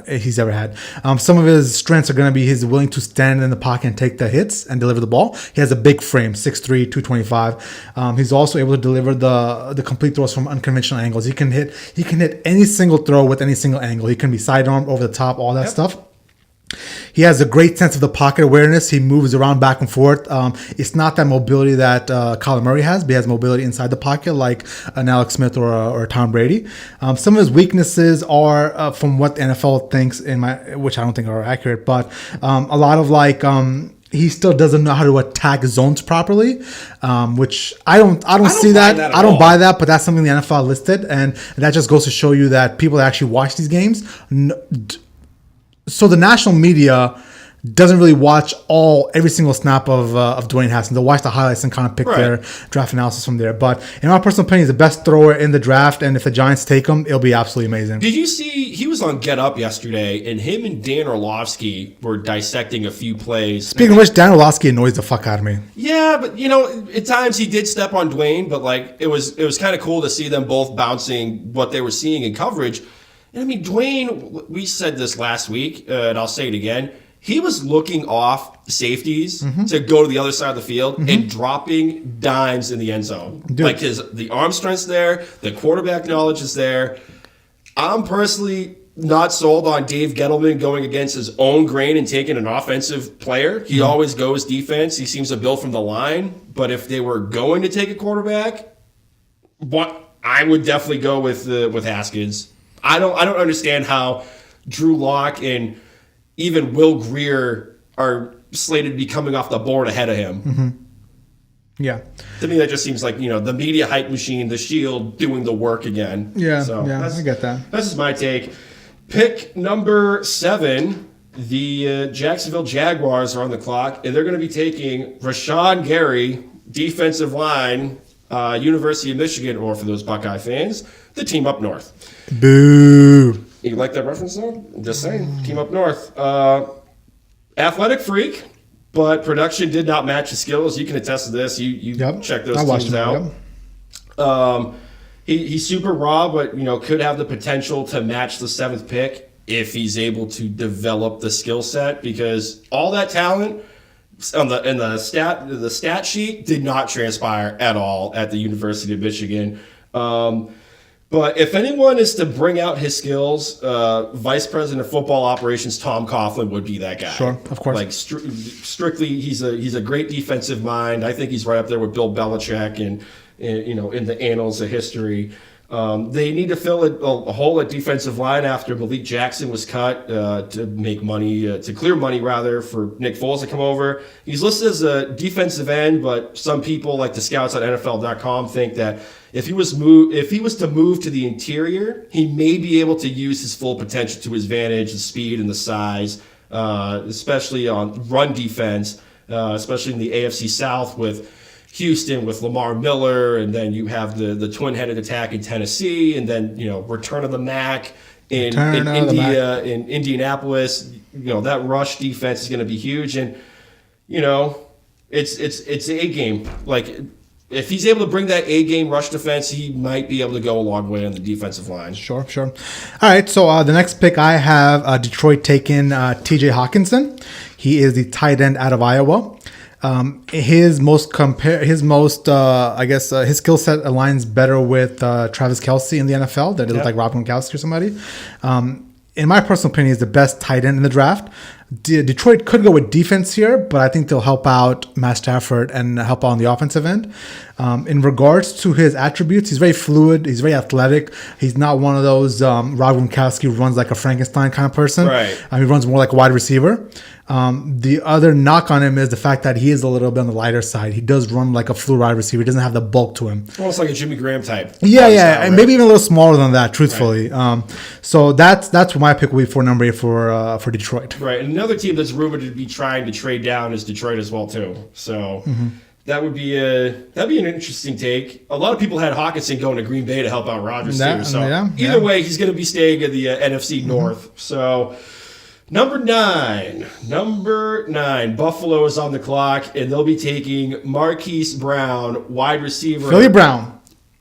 he's ever had. Some of his strengths are going to be he's willing to stand in the pocket and take the hits and deliver the ball. He has a big frame, 6'3", 225. He's also able to deliver the complete throws from unconventional angles. He can hit any single throw with any single angle. He can be sidearmed, over the top, all that stuff. He has a great sense of the pocket awareness. He moves around back and forth. It's not that mobility that Kyler Murray has, but he has mobility inside the pocket like an Alex Smith or a Tom Brady. Some of his weaknesses are, from what the NFL thinks, which I don't think are accurate, but a lot of he still doesn't know how to attack zones properly, which I don't see that. I don't buy that, but that's something the NFL listed, and that just goes to show you that people that actually watch these games. So the national media doesn't really watch every single snap of Dwayne Haskins. They'll watch the highlights and kind of pick their draft analysis from there. But in my personal opinion, he's the best thrower in the draft, and if the Giants take him, it'll be absolutely amazing. Did you see he was on Get Up yesterday, and him and Dan Orlovsky were dissecting a few plays. Speaking of which, Dan Orlovsky annoys the fuck out of me. Yeah, but at times he did step on Dwayne, but it was kind of cool to see them both bouncing what they were seeing in coverage. And I mean, Dwayne, we said this last week, and I'll say it again. he was looking off safeties to go to the other side of the field and dropping dimes in the end zone. Dude. Like the arm strength's there, the quarterback knowledge is there. I'm personally not sold on Dave Gettleman going against his own grain and taking an offensive player. He always goes defense. He seems to build from the line. But if they were going to take a quarterback, I would definitely go with Haskins. I don't understand how Drew Lock and even Will Grier are slated to be coming off the board ahead of him. Yeah. To me, that just seems like, the media hype machine, the Shield, doing the work again. Yeah, so I get that. That's just my take. Pick number 7, the Jacksonville Jaguars are on the clock, and they're going to be taking Rashawn Gary, defensive line, University of Michigan, or for those Buckeye fans, the team up north. Boo. You like that reference, though? I'm just saying. Team up north. Athletic freak, but production did not match his skills. You can attest to this. You check those teams out. He's super raw, but could have the potential to match the 7th pick if he's able to develop the skill set, because all that talent in the stat sheet did not transpire at all at the University of Michigan. But if anyone is to bring out his skills, Vice President of Football Operations Tom Coughlin would be that guy. Sure, of course. Like strictly, he's a great defensive mind. I think he's right up there with Bill Belichick and in the annals of history. They need to fill a hole at defensive line after Malik Jackson was cut to make money, to clear money rather, for Nick Foles to come over. He's listed as a defensive end, but some people, like the scouts on NFL.com, think that if he was to move to the interior, he may be able to use his full potential to his advantage, the speed and the size, especially on run defense, especially in the AFC South with Houston with Lamar Miller, and then you have the twin-headed attack in Tennessee, and then return of the Mac in India, in Indianapolis. That rush defense is going to be huge, and it's a game. Like, if he's able to bring that A-game rush defense, he might be able to go a long way on the defensive line. Sure. All right, so the next pick I have Detroit taking T.J. Hawkinson. He is the tight end out of Iowa. His skill set aligns better with Travis Kelce in the NFL. That looked like Rob Gronkowski or somebody. In my personal opinion, he's the best tight end in the draft. Detroit could go with defense here, but I think they'll help out Matt Stafford and help out on the offensive end. In regards to his attributes, he's very fluid. He's very athletic. He's not one of those Rob Gronkowski who runs like a Frankenstein kind of person. Right. He runs more like a wide receiver. The other knock on him is the fact that he is a little bit on the lighter side. He does run like a fluid wide receiver. He doesn't have the bulk to him. Almost like a Jimmy Graham type. Yeah, and maybe even a little smaller than that, truthfully. Right. So that's what my pick will be for number 8 for Detroit. Right. And another team that's rumored to be trying to trade down is Detroit as well too. So that'd be an interesting take. A lot of people had Hawkinson going to Green Bay to help out Rodgers too. So either way, he's going to be staying in the NFC North. So number 9, Buffalo is on the clock, and they'll be taking Marquise Brown, wide receiver. Philly Brown.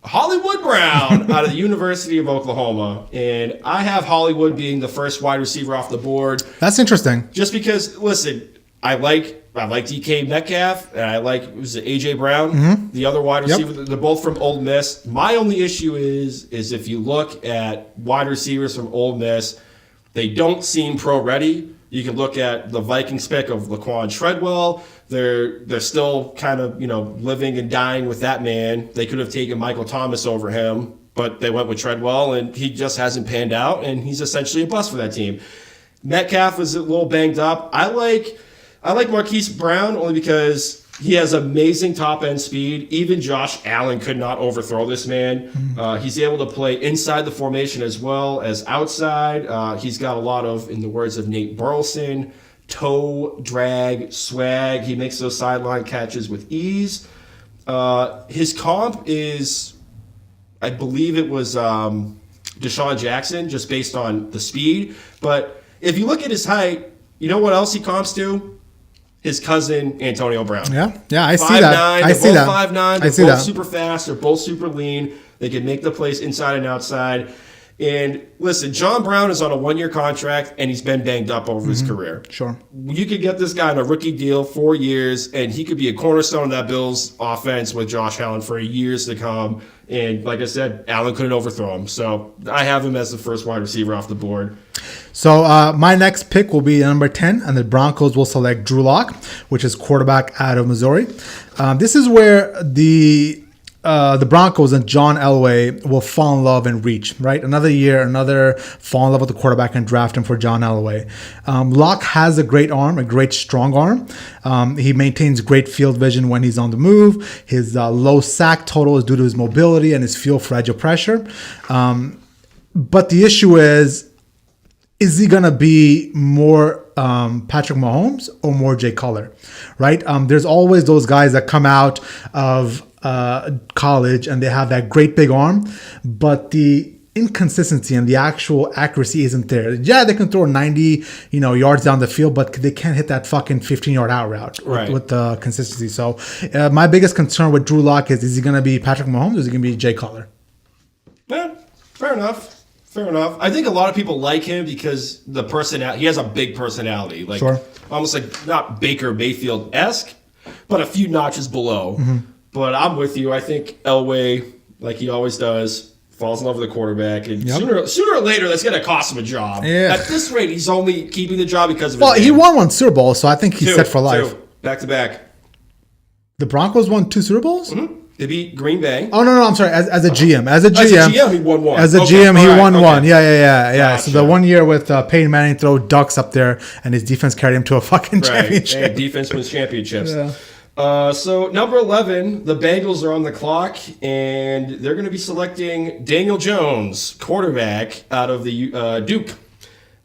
Hollywood Brown out of the University of Oklahoma. And I have Hollywood being the first wide receiver off the board. That's interesting. Just because, listen, I like DK Metcalf, and I like A.J. Brown, the other wide receiver. They're both from Ole Miss. My only issue is if you look at wide receivers from Ole Miss, they don't seem pro-ready. You can look at the Vikings pick of Laquan Treadwell. They're still kind of living and dying with that man. They could have taken Michael Thomas over him, but they went with Treadwell, and he just hasn't panned out, and he's essentially a bust for that team. Metcalf was a little banged up. I like Marquise Brown only because he has amazing top-end speed. Even Josh Allen could not overthrow this man. He's able to play inside the formation as well as outside. He's got a lot of, in the words of Nate Burleson, toe, drag, swag. He makes those sideline catches with ease. His comp is, I believe it was Deshaun Jackson, just based on the speed. But if you look at his height, you know what else he comps to? His cousin, Antonio Brown. Yeah, I see that. I see that. 5'9", they're both super fast, they're both super lean. They can make the plays inside and outside. And listen, John Brown is on a 1-year contract, and he's been banged up over his career. Sure. You could get this guy on a rookie deal, 4 years, and he could be a cornerstone of that Bills offense with Josh Allen for years to come. And like I said, Allen couldn't overthrow him. So I have him as the first wide receiver off the board. So my next pick will be number 10, and the Broncos will select Drew Lock, which is quarterback out of Missouri. This is where the Broncos and John Elway will fall in love and reach, right? Another fall in love with the quarterback and draft him for John Elway. Locke has a great arm, a great strong arm. He maintains great field vision when he's on the move. His low sack total is due to his mobility and his feel for edge of pressure. But the issue is he going to be more Patrick Mahomes or more Jay Cutler, right? There's always those guys that come out of college and they have that great big arm, but the inconsistency and the actual accuracy isn't there. Yeah, they can throw 90 yards down the field, but they can't hit that fucking 15-yard out route with the consistency. So my biggest concern with Drew Lock is he going to be Patrick Mahomes or is he going to be Jay Cutler? Yeah, fair enough. I think a lot of people like him because the personality. He has a big personality, like almost like not Baker Mayfield-esque, but a few notches below. Mm-hmm. But I'm with you. I think Elway, like he always does, falls in love with the quarterback, and sooner or later that's going to cost him a job. Yeah. At this rate, he's only keeping the job because of his name. He won 1 Super Bowl, so I think he's set for life. Back to back. The Broncos won 2 Super Bowls? Mm-hmm. They beat Green Bay. Oh, no, I'm sorry. As a GM. As a GM, he won 1. As a GM, he won 1. Yeah. Gotcha. So the 1 year with Peyton Manning throw ducks up there, and his defense carried him to a fucking championship. And defense wins championships. Yeah. So number 11, the Bengals are on the clock, and they're going to be selecting Daniel Jones, quarterback out of the Duke.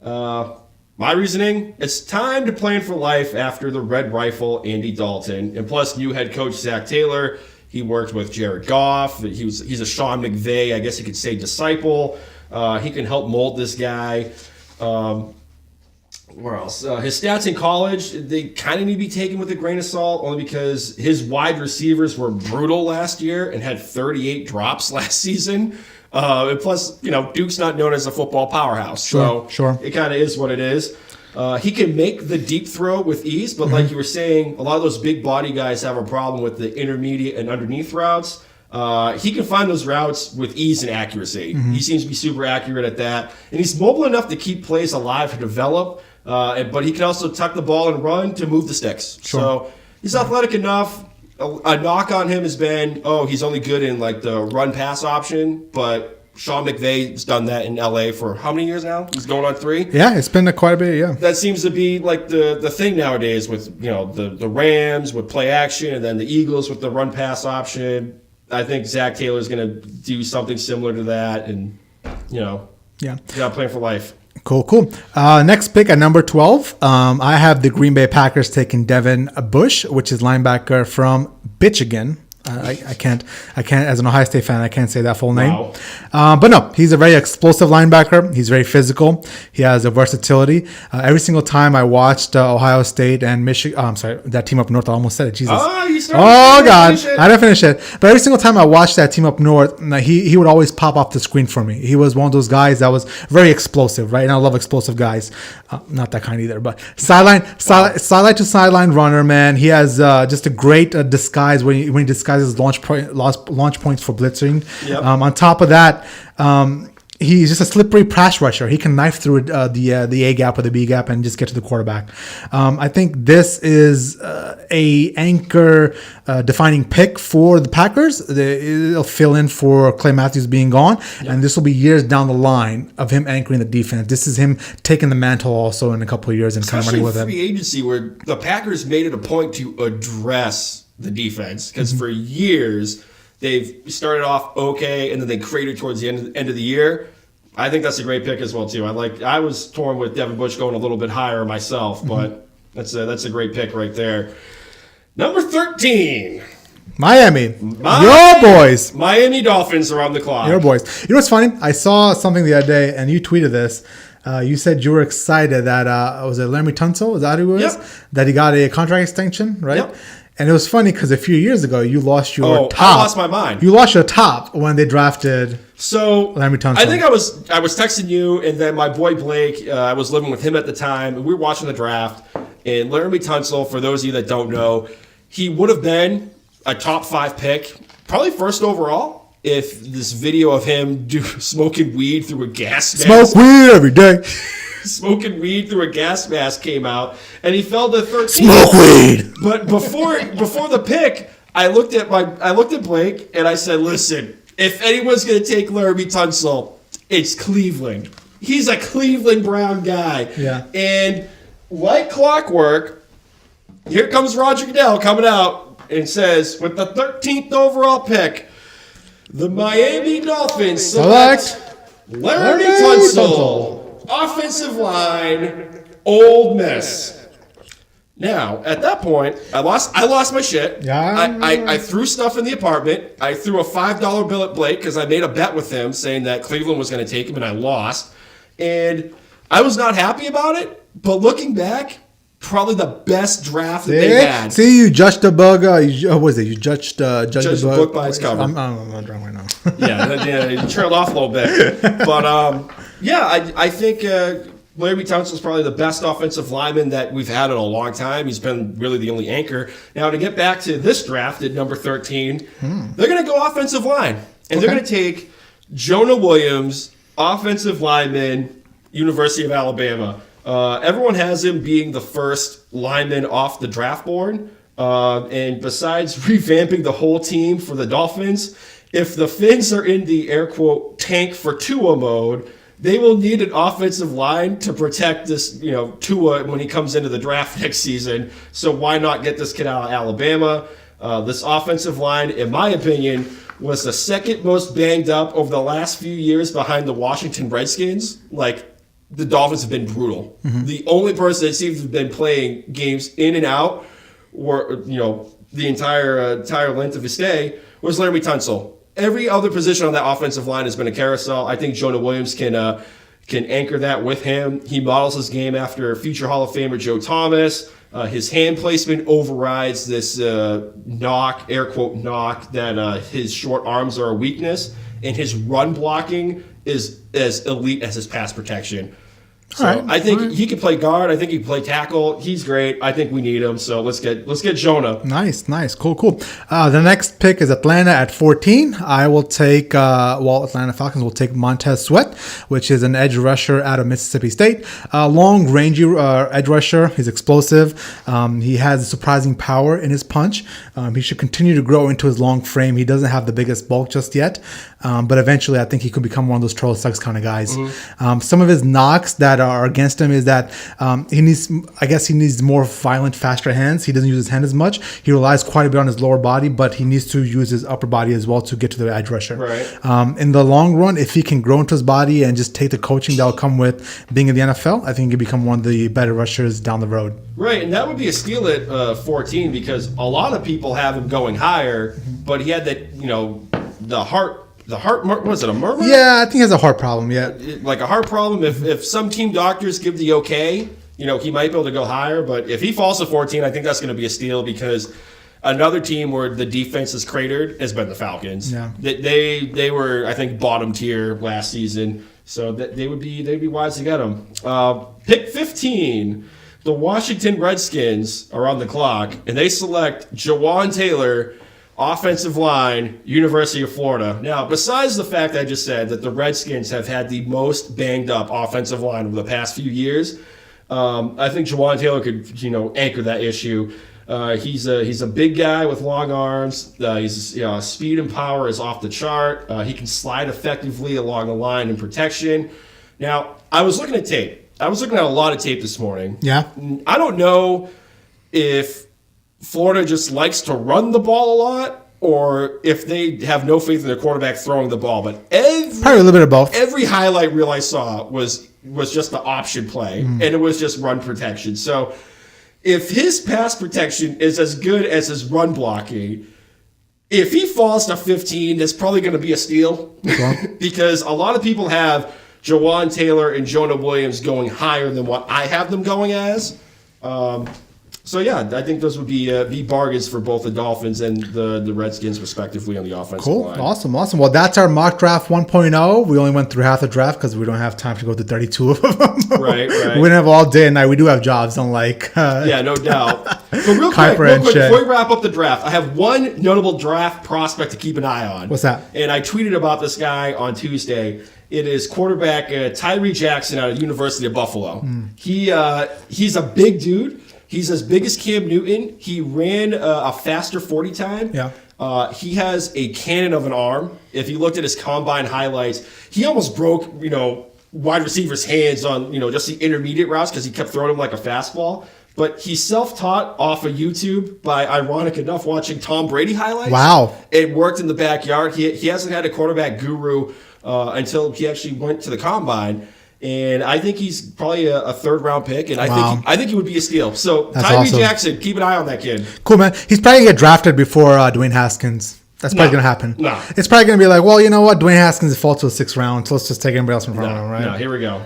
My reasoning, it's time to plan for life after the Red Rifle, Andy Dalton, and plus new head coach Zach Taylor. He worked with Jared Goff. He's a Sean McVay, I guess you could say, disciple. He can help mold this guy. Where else? His stats in college, they kind of need to be taken with a grain of salt, only because his wide receivers were brutal last year and had 38 drops last season. And plus, Duke's not known as a football powerhouse. Sure. It kind of is what it is. He can make the deep throw with ease, but like you were saying, a lot of those big body guys have a problem with the intermediate and underneath routes. He can find those routes with ease and accuracy. Mm-hmm. He seems to be super accurate at that. And he's mobile enough to keep plays alive to develop, but he can also tuck the ball and run to move the sticks. Sure. So he's athletic enough. A knock on him has been, he's only good in like the run-pass option, but Sean McVay's done that in LA for how many years now? He's going on 3. Yeah, it's been quite a bit. Yeah, that seems to be like the thing nowadays with the Rams with play action, and then the Eagles with the run pass option. I think Zach Taylor's going to do something similar to that, and playing for life. Cool. Next pick at number 12. I have the Green Bay Packers taking Devin Bush, which is linebacker from Michigan. I can't, as an Ohio State fan, I can't say that full name. Wow. But no, he's a very explosive linebacker. He's very physical. He has a versatility. Every single time I watched Ohio State and Michigan, that team up north, I almost said it. Jesus. God. I didn't finish it. But every single time I watched that team up north, he would always pop off the screen for me. He was one of those guys that was very explosive, right? And I love explosive guys. Not that kind either, but sideline to sideline runner, man. He has just a great disguise when he disguises launch points for blitzing. Yep. On top of that, he's just a slippery pass rusher. He can knife through the A gap or the B gap and just get to the quarterback. I think this is a anchor defining pick for the Packers. It'll fill in for Clay Matthews being gone, and this will be years down the line of him anchoring the defense. This is him taking the mantle also in a couple of years and kind of running with it. Especially free agency, where the Packers made it a point to address the defense, because for years they've started off okay and then they cratered towards the end of the year. I think that's a great pick as well too. I was torn with Devin Bush going a little bit higher myself, but that's a great pick right there. Number 13. Miami. Your boys. Miami Dolphins are on the clock. Your boys. You know what's funny? I saw something the other day and you tweeted this. You said you were excited that was it Laremy Tunsil? Is that who it was? Yep. That he got a contract extension, right? Yep. And it was funny because a few years ago you lost your top. I lost my mind. You lost your top when they drafted. So Laremy Tunsil. I think I was texting you, and then my boy Blake. I was living with him at the time, and we were watching the draft. And Laremy Tunsil, for those of you that don't know, he would have been a top 5 pick, probably first overall, if this video of him smoking weed through a gas mask. Smoke weed every day. Smoking weed through a gas mask came out, and he fell to 13th. Smoke weed. But before the pick, I looked at Blake and I said, "Listen, if anyone's going to take Laremy Tunsil, it's Cleveland. He's a Cleveland Brown guy." Yeah. And like clockwork, here comes Roger Goodell coming out and says, with the 13th overall pick, the Miami Dolphins select Laremy Tunsil, offensive line, Ole Miss. Now, at that point, I lost my shit. Yeah. I threw stuff in the apartment. I threw a $5 bill at Blake because I made a bet with him saying that Cleveland was going to take him, and I lost. And I was not happy about it, but looking back, probably the best draft that they had. See, you judged the bug. What was it? You judged the book by its cover. I'm drunk right now. yeah, you trailed off a little bit. But, I think Laremy Tunsil is probably the best offensive lineman that we've had in a long time. He's been really the only anchor. Now, to get back to this draft at number 13, they're going to go offensive line. And they're going to take Jonah Williams, offensive lineman, University of Alabama. Everyone has him being the first lineman off the draft board. And besides revamping the whole team for the Dolphins, if the Fins are in the air quote tank for Tua mode, they will need an offensive line to protect this, Tua when he comes into the draft next season. So why not get this kid out of Alabama? This offensive line, in my opinion, was the second most banged up over the last few years behind the Washington Redskins. The Dolphins have been brutal. Mm-hmm. The only person that seems to have been playing games in and out, or the entire length of his stay, was Laremy Tunsil. Every other position on that offensive line has been a carousel. I think Jonah Williams can anchor that with him. He models his game after future Hall of Famer Joe Thomas. His hand placement overrides this air quote knock, that his short arms are a weakness, and his run blocking is as elite as his pass protection. So I think he can play guard. I think he can play tackle. He's great. I think we need him. So let's get Jonah. Nice. Cool. The next pick is Atlanta at 14. I will take Atlanta Falcons will take Montez Sweat, which is an edge rusher out of Mississippi State. Long, rangy edge rusher. He's explosive. He has surprising power in his punch. He should continue to grow into his long frame. He doesn't have the biggest bulk just yet, but eventually I think he could become one of those Troll Suggs kind of guys. Mm-hmm. Some of his knocks that are against him is that he needs more violent, faster hands. He doesn't use his hand as much. He relies quite a bit on his lower body, but he needs to use his upper body as well to get to the edge rusher. Right. In the long run, if he can grow into his body and just take the coaching that will come with being in the NFL, I think he can become one of the better rushers down the road. Right, and that would be a steal at 14 because a lot of people have him going higher, but he had that, the heart, was it a murmur? Yeah, I think he has a heart problem, Like a heart problem. If some team doctors give the okay, he might be able to go higher, but if he falls to 14, I think that's going to be a steal because another team where the defense is cratered has been the Falcons. Yeah. They were, I think, bottom tier last season, so they'd be wise to get him. Pick 15. The Washington Redskins are on the clock, and they select Jawan Taylor, offensive line, University of Florida. Now, besides the fact I just said that the Redskins have had the most banged up offensive line over the past few years, I think Jawan Taylor could, anchor that issue. He's a big guy with long arms. His speed and power is off the chart. He can slide effectively along the line in protection. Now, I was looking at tape. I was looking at a lot of tape this morning. Yeah. I don't know if Florida just likes to run the ball a lot or if they have no faith in their quarterback throwing the ball. But probably a little bit of both. Every highlight reel I saw was just the option play, and it was just run protection. So if his pass protection is as good as his run blocking, if he falls to 15, that's probably going to be a steal because a lot of people have Jawan Taylor and Jonah Williams going higher than what I have them going as. So, yeah, I think those would be bargains for both the Dolphins and the Redskins, respectively, on the offensive line. Awesome. Well, that's our mock draft 1.0. We only went through half the draft because we don't have time to go to 32 of them. Right. We don't have all day and night. We do have jobs, unlike... yeah, no doubt. But real quick, before we wrap up the draft, I have one notable draft prospect to keep an eye on. What's that? And I tweeted about this guy on Tuesday. It is quarterback Tyree Jackson out of University of Buffalo. He's a big dude. He's as big as Cam Newton. He ran a faster 40 time. Yeah. He has a cannon of an arm. If you looked at his combine highlights, he almost broke, wide receivers' hands on, just the intermediate routes because he kept throwing them like a fastball. But he's self-taught off of YouTube by, ironic enough, watching Tom Brady highlights. Wow. It worked in the backyard. He hasn't had a quarterback guru until he actually went to the combine. And I think he's probably a third-round pick, and I think he would be a steal. So Tyree Jackson, keep an eye on that kid. Cool, man. He's probably going to get drafted before Dwayne Haskins. That's probably going to happen. No. It's probably going to be like, well, you know what? Dwayne Haskins is fall to the 6th round, so let's just take anybody else from front of him, right? No, here we go.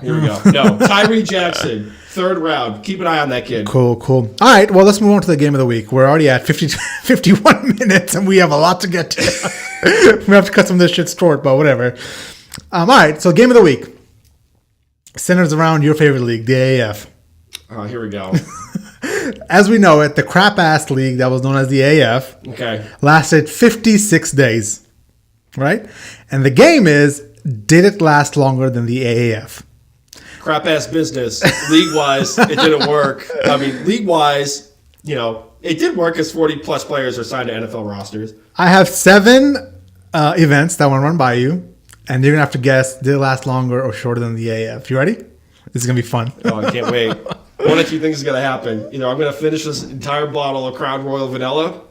No, Tyree Jackson, 3rd round. Keep an eye on that kid. Cool. All right, well, let's move on to the game of the week. We're already at 51 minutes, and we have a lot to get to. We have to cut some of this shit short, but whatever. All right, so game of the week. Centers around your favorite league, the AAF. Oh, here we go. As we know it, the crap-ass league that was known as the AF lasted 56 days, right? And the game is, did it last longer than the AAF? Crap-ass business. League-wise, it didn't work. I mean, league-wise, it did work because 40-plus players are signed to NFL rosters. I have 7 events that I want to run by you. And you're going to have to guess, did it last longer or shorter than the AF? You ready? This is going to be fun. Oh, I can't wait. One of 2 things is going to happen. Either I'm going to finish this entire bottle of Crown Royal Vanilla,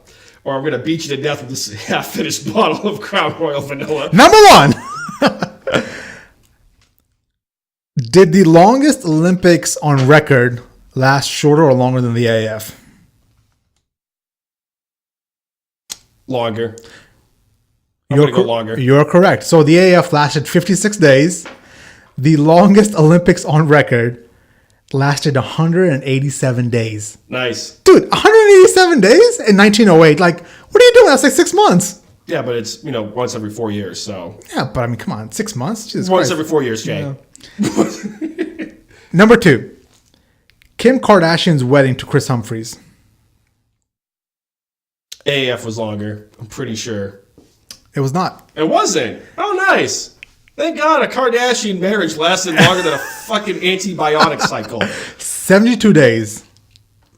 or I'm going to beat you to death with this half-finished bottle of Crown Royal Vanilla. Number 1. Did the longest Olympics on record last shorter or longer than the AF? Longer. I'm going to go longer. You're correct. So the AF lasted 56 days. The longest Olympics on record lasted 187 days. Nice. Dude, 187 days in 1908. Like, what are you doing? That's like 6 months. Yeah, but it's, once every 4 years, so. Yeah, but I mean, come on. 6 months? Jesus once Christ. every 4 years, Jay. Yeah. Number 2. Kim Kardashian's wedding to Chris Humphries. AAF was longer. I'm pretty sure. It was not. It wasn't. Oh, nice. Thank God a Kardashian marriage lasted longer than a fucking antibiotic cycle. 72 days.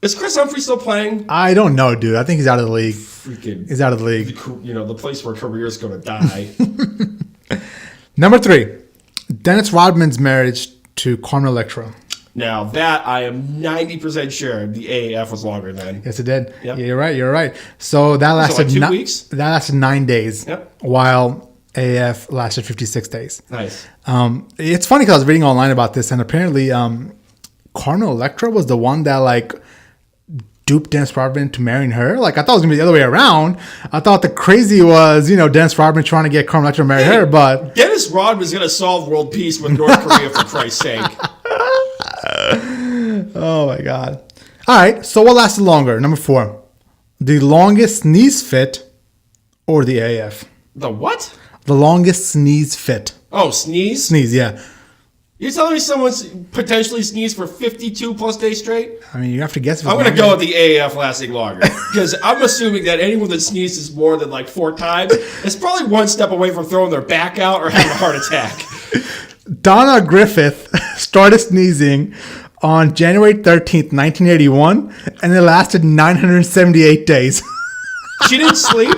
Is Chris Humphrey still playing? I don't know, dude. I think he's out of the league. He's out of the league. The place where careers go to die. Number 3. Dennis Rodman's marriage to Carmen Electra. Now, that I am 90% sure the AAF was longer than. Yes, it did. Yep. Yeah, you're right. So that lasted 2 weeks? That lasted 9 days. Yep. While AAF lasted 56 days. Nice. It's funny because I was reading online about this, and apparently Carmen Electra was the one that duped Dennis Rodman into marrying her. I thought it was going to be the other way around. I thought the crazy was, Dennis Rodman trying to get Carmen Electra to marry her, but... Dennis Rodman's going to solve world peace with North Korea, for Christ's sake. Oh, my God. All right, so what lasted longer? Number 4. The longest sneeze fit or the AF? The what? The longest sneeze fit. Oh, sneeze? Sneeze, yeah. You're telling me someone's potentially sneezed for 52 plus days straight? I mean, you have to guess. I'm going to go with the AAF lasting longer. Because I'm assuming that anyone that sneezes more than 4 times is probably one step away from throwing their back out or having a heart attack. Donna Griffith started sneezing on January 13th, 1981, and it lasted 978 days. She didn't sleep?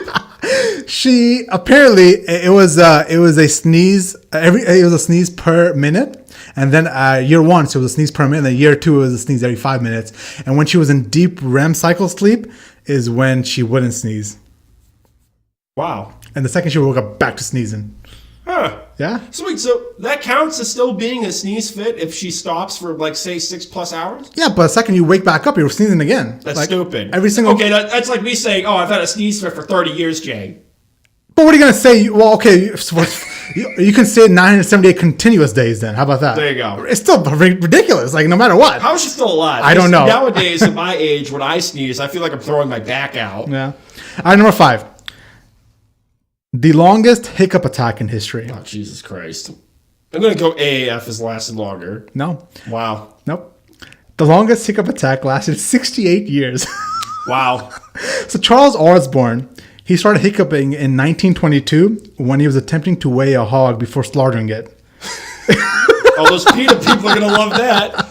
She apparently it was a sneeze it was a sneeze per minute, and then year 1 so it was a sneeze per minute, and then year 2 it was a sneeze every 5 minutes, and when she was in deep REM cycle sleep is when she wouldn't sneeze. Wow. And the second she woke up, back to sneezing. Huh. Yeah. So wait, so that counts as still being a sneeze fit if she stops for say 6+ hours? Yeah, but the second you wake back up, you're sneezing again. That's stupid. Every single. Okay, that's like me saying, "Oh, I've had a sneeze fit for 30 years, Jay." But what are you gonna say? Well, okay. You can say 978 continuous days then. How about that? There you go. It's still ridiculous, like no matter what. How is she still alive? I don't know. Nowadays, at my age, when I sneeze, I feel like I'm throwing my back out. Yeah. All right, number 5. The longest hiccup attack in history. Oh, Jesus Christ. I'm going to go AAF has lasted longer. No. Wow. Nope. The longest hiccup attack lasted 68 years. Wow. So Charles Osborne, he started hiccuping in 1922 when he was attempting to weigh a hog before slaughtering it. All those PETA people are going to love that.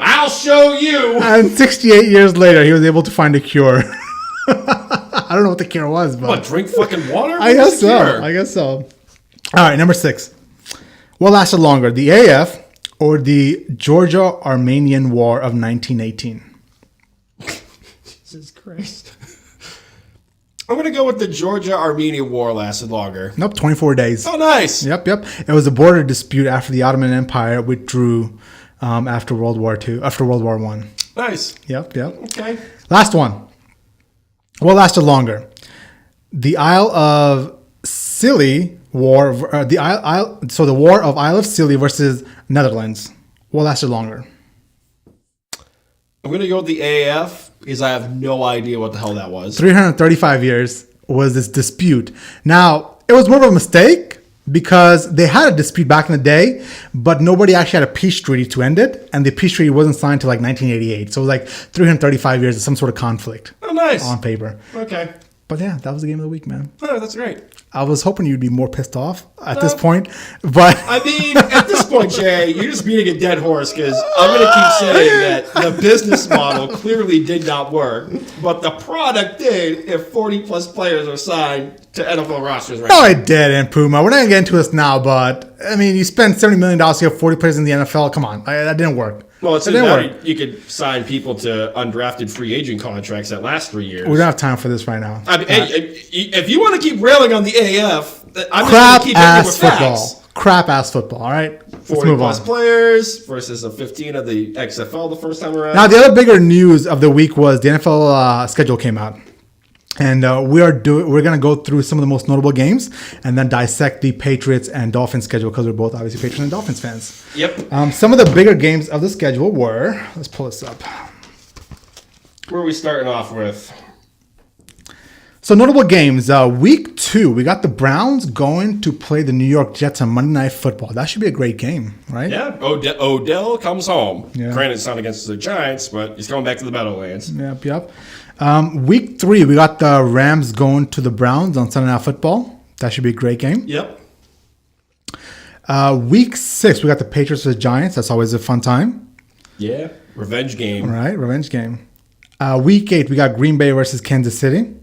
I'll show you. And 68 years later, he was able to find a cure. I don't know what the cure was, but... What, drink fucking water? I guess so. All right, number 6. What lasted longer, the AF or the Georgia-Armenian War of 1918? Jesus Christ. I'm going to go with the Georgia-Armenia War lasted longer. Nope, 24 days. Oh, nice. Yep. It was a border dispute after the Ottoman Empire withdrew after World War I. Nice. Yep. Okay. Last one. What lasted longer? The Isle of Scilly War, the War of Isle of Scilly versus Netherlands. What lasted longer? I'm going to go with the AAF because I have no idea what the hell that was. 335 years was this dispute. Now, it was more of a mistake because they had a dispute back in the day, but nobody actually had a peace treaty to end it, and the peace treaty wasn't signed till like 1988. So it was like 335 years of some sort of conflict. Oh, nice. On paper. Okay. But yeah, that was the game of the week, man. Oh, that's great. I was hoping you'd be more pissed off at this point, but... I mean, at this point, Jay, you're just beating a dead horse because I'm going to keep saying that the business model clearly did not work, but the product did if 40-plus players are signed to NFL rosters right now. No, it didn't, Puma. We're not going to get into this now, but, I mean, you spend $70 million to have 40 players in the NFL. Come on. That didn't work. Well, it's now you could sign people to undrafted free agent contracts that last 3 years. We don't have time for this right now. I mean, if you want to keep railing on the AF, I'm just crap going to keep ass it with football. facts. Crap ass football. All right, let's move on. 40-plus players versus a 15 of the XFL the first time around. Now, the other bigger news of the week was the NFL schedule came out. And we're going to go through some of the most notable games and then dissect the Patriots and Dolphins schedule because we're both obviously Patriots and Dolphins fans. Yep. Some of the bigger games of the schedule were, let's pull this up. Where are we starting off with? So notable games, week 2, we got the Browns going to play the New York Jets on Monday Night Football. That should be a great game, right? Yeah, Odell comes home. Yeah. Granted, it's not against the Giants, but he's going back to the Meadowlands. Yep. Week 3, we got the Rams going to the Browns on Sunday Night Football. That should be a great game. Yep. Week 6, we got the Patriots versus Giants. That's always a fun time. Yeah, revenge game. All right, revenge game. Week 8, we got Green Bay versus Kansas City.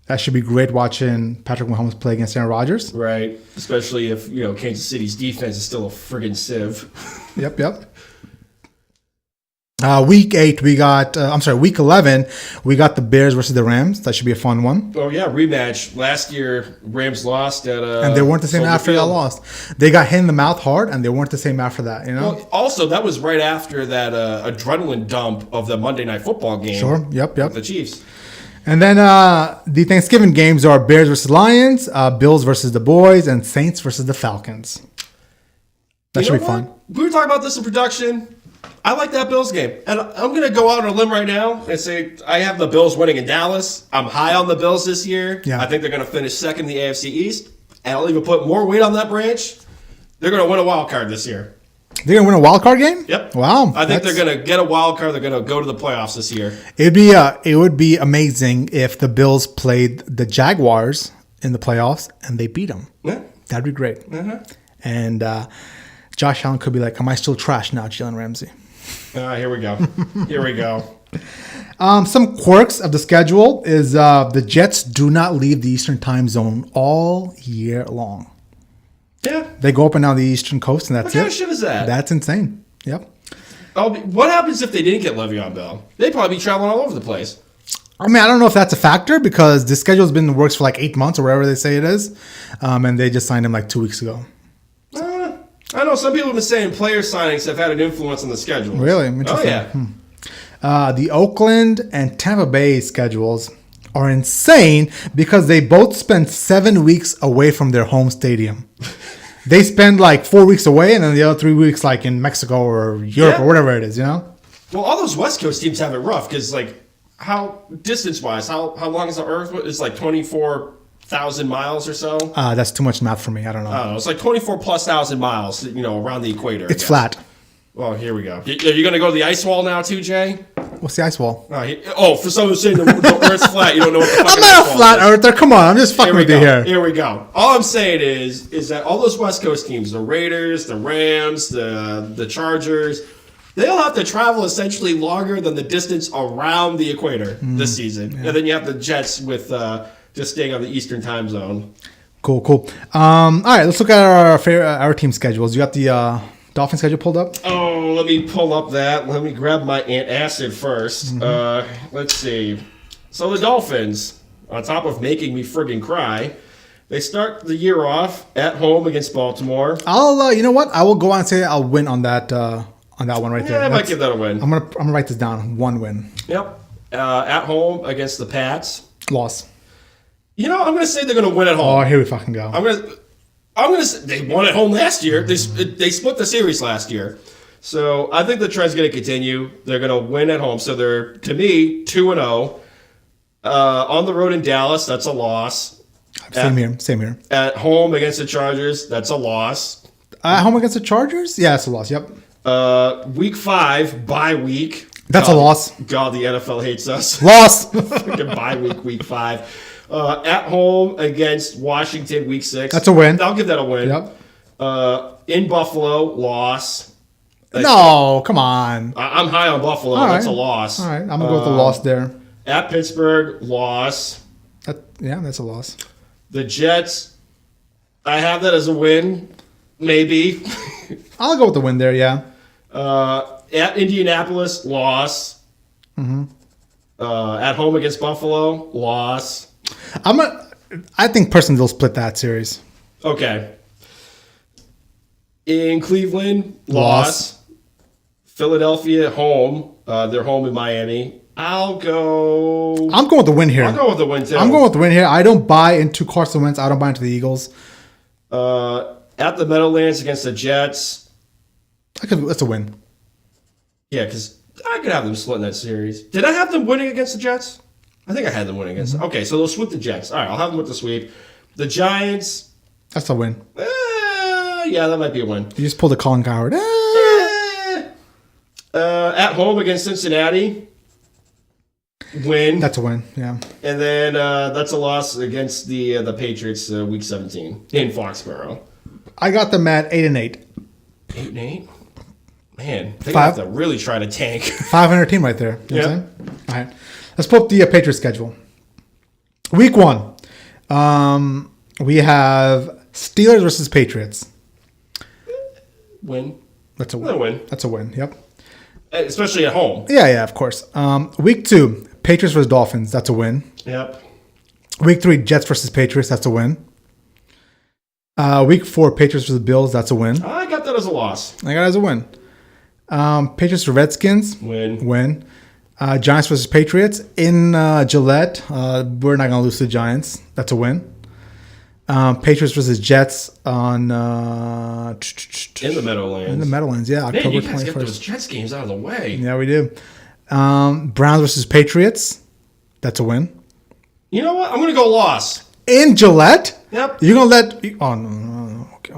That should be great watching Patrick Mahomes play against Aaron Rodgers. Right, especially if Kansas City's defense is still a friggin' sieve. Yep. Week 8, week 11, we got the Bears versus the Rams. That should be a fun one. Oh, yeah, rematch. Last year, Rams lost at and they weren't the same after that lost. They got hit in the mouth hard, and they weren't the same after that, Well, also, that was right after that adrenaline dump of the Monday Night Football game. Sure, yep. With the Chiefs. And then the Thanksgiving games are Bears versus Lions, Bills versus the Boys, and Saints versus the Falcons. That should be fun. We were talking about this in production. I like that Bills game. And I'm going to go out on a limb right now and say I have the Bills winning in Dallas. I'm high on the Bills this year. Yeah. I think they're going to finish second in the AFC East. And I'll even put more weight on that branch. They're going to win a wild card this year. They're going to win a wild card game? Yep. Wow. I think they're going to get a wild card. They're going to go to the playoffs this year. It would be amazing if the Bills played the Jaguars in the playoffs and they beat them. Yeah. That'd be great. Uh-huh. And Josh Allen could be like, am I still trash now, Jalen Ramsey? Here we go. Some quirks of the schedule is the Jets do not leave the Eastern time zone all year long. Yeah. They go up and down the Eastern coast, and that's it. What kind of shit is that? That's insane. Yep. What happens if they didn't get Le'Veon Bell? They'd probably be traveling all over the place. I mean, I don't know if that's a factor because the schedule's been in the works for like 8 months or whatever they say it is, and they just signed him like 2 weeks ago. I know some people have been saying player signings have had an influence on the schedule. Really? Interesting. Oh, yeah. The Oakland and Tampa Bay schedules are insane because they both spend 7 weeks away from their home stadium. They spend like 4 weeks away, and then the other 3 weeks like in Mexico or Europe or whatever it is, you know? Well, all those West Coast teams have it rough because, like, how distance-wise, how long is the Earth? It's like 24,000 miles or so. That's too much math for me. I don't know. It's like 24,000+ miles, around the equator. It's flat. Well, here we go. Are you going to go to the ice wall now, too, Jay? What's the ice wall? For someone saying the Earth's flat, you don't know what the fuck I'm not a flat earther. Come on, I'm just fucking with you here. Here we go. All I'm saying is that all those West Coast teams, the Raiders, the Rams, the Chargers, they all have to travel essentially longer than the distance around the equator this season. Yeah. And then you have the Jets with just staying on the Eastern time zone. Cool. All right, let's look at our team schedules. You got the Dolphin schedule pulled up? Oh, let me pull up that. Let me grab my antacid first. Let's see. So the Dolphins, on top of making me friggin' cry, they start the year off at home against Baltimore. You know what? I will go on and say I'll win on that one right there. Yeah, I might give that a win. I'm gonna write this down. 1 win. Yep. At home against the Pats. Loss. I'm gonna say they're gonna win at home. Oh, here we fucking go. I'm gonna say they won at home last year. They split the series last year, so I think the trend's gonna continue. They're gonna win at home, so they're, to me, 2-0. On the road in Dallas, that's a loss. Same here. At home against the Chargers, that's a loss. At home against the Chargers, yeah, it's a loss. Yep. Week 5 bye week. That's a loss. God, the NFL hates us. Loss. Fucking bye week 5. At home against Washington, week 6. That's a win. I'll give that a win. Yep. In Buffalo, loss. No, come on. I'm high on Buffalo. All That's right. a loss. All right, I'm going to go with the loss there. At Pittsburgh, loss. That's a loss. The Jets, I have that as a win, maybe. I'll go with the win there, yeah. At Indianapolis, loss. At home against Buffalo, loss. I think personally they'll split that series. Okay. In Cleveland, loss. Philadelphia, home. They're home in Miami. I'm going with the win here. I'll go with the win, too. I'm going with the win here. I don't buy into Carson Wentz. I don't buy into the Eagles. At the Meadowlands against the Jets. That's a win. Yeah, because I could have them splitting that series. Did I have them winning against the Jets? I think I had them winning against them. Okay, so they'll sweep the Jets. All right, I'll have them with the sweep. The Giants. That's a win. Yeah, that might be a win. You just pulled a Colin Cowherd. At home against Cincinnati. Win. That's a win, yeah. And then that's a loss against the Patriots week 17 in Foxborough. I got them at 8-8. 8-8? Man, they have to really try to tank. 500 team right there. You know what I'm saying? All right. Let's pull up the Patriots schedule. Week 1. We have Steelers versus Patriots. Win. That's a win. That's a win, yep. Especially at home. Yeah, of course. Week 2, Patriots versus Dolphins. That's a win. Yep. Week 3, Jets versus Patriots. That's a win. Week 4, Patriots versus Bills. That's a win. I got that as a loss. I got it as a win. Patriots versus Redskins. Win. Giants versus Patriots in Gillette. We're not going to lose to the Giants. That's a win. Patriots versus Jets on in the Meadowlands. In the Meadowlands, yeah. Man, October you guys 21st. get those Jets games out of the way. Yeah, we do. Browns versus Patriots. That's a win. You know what? I'm going to go loss. In Gillette? Yep. You're going to let... Oh, no. Okay.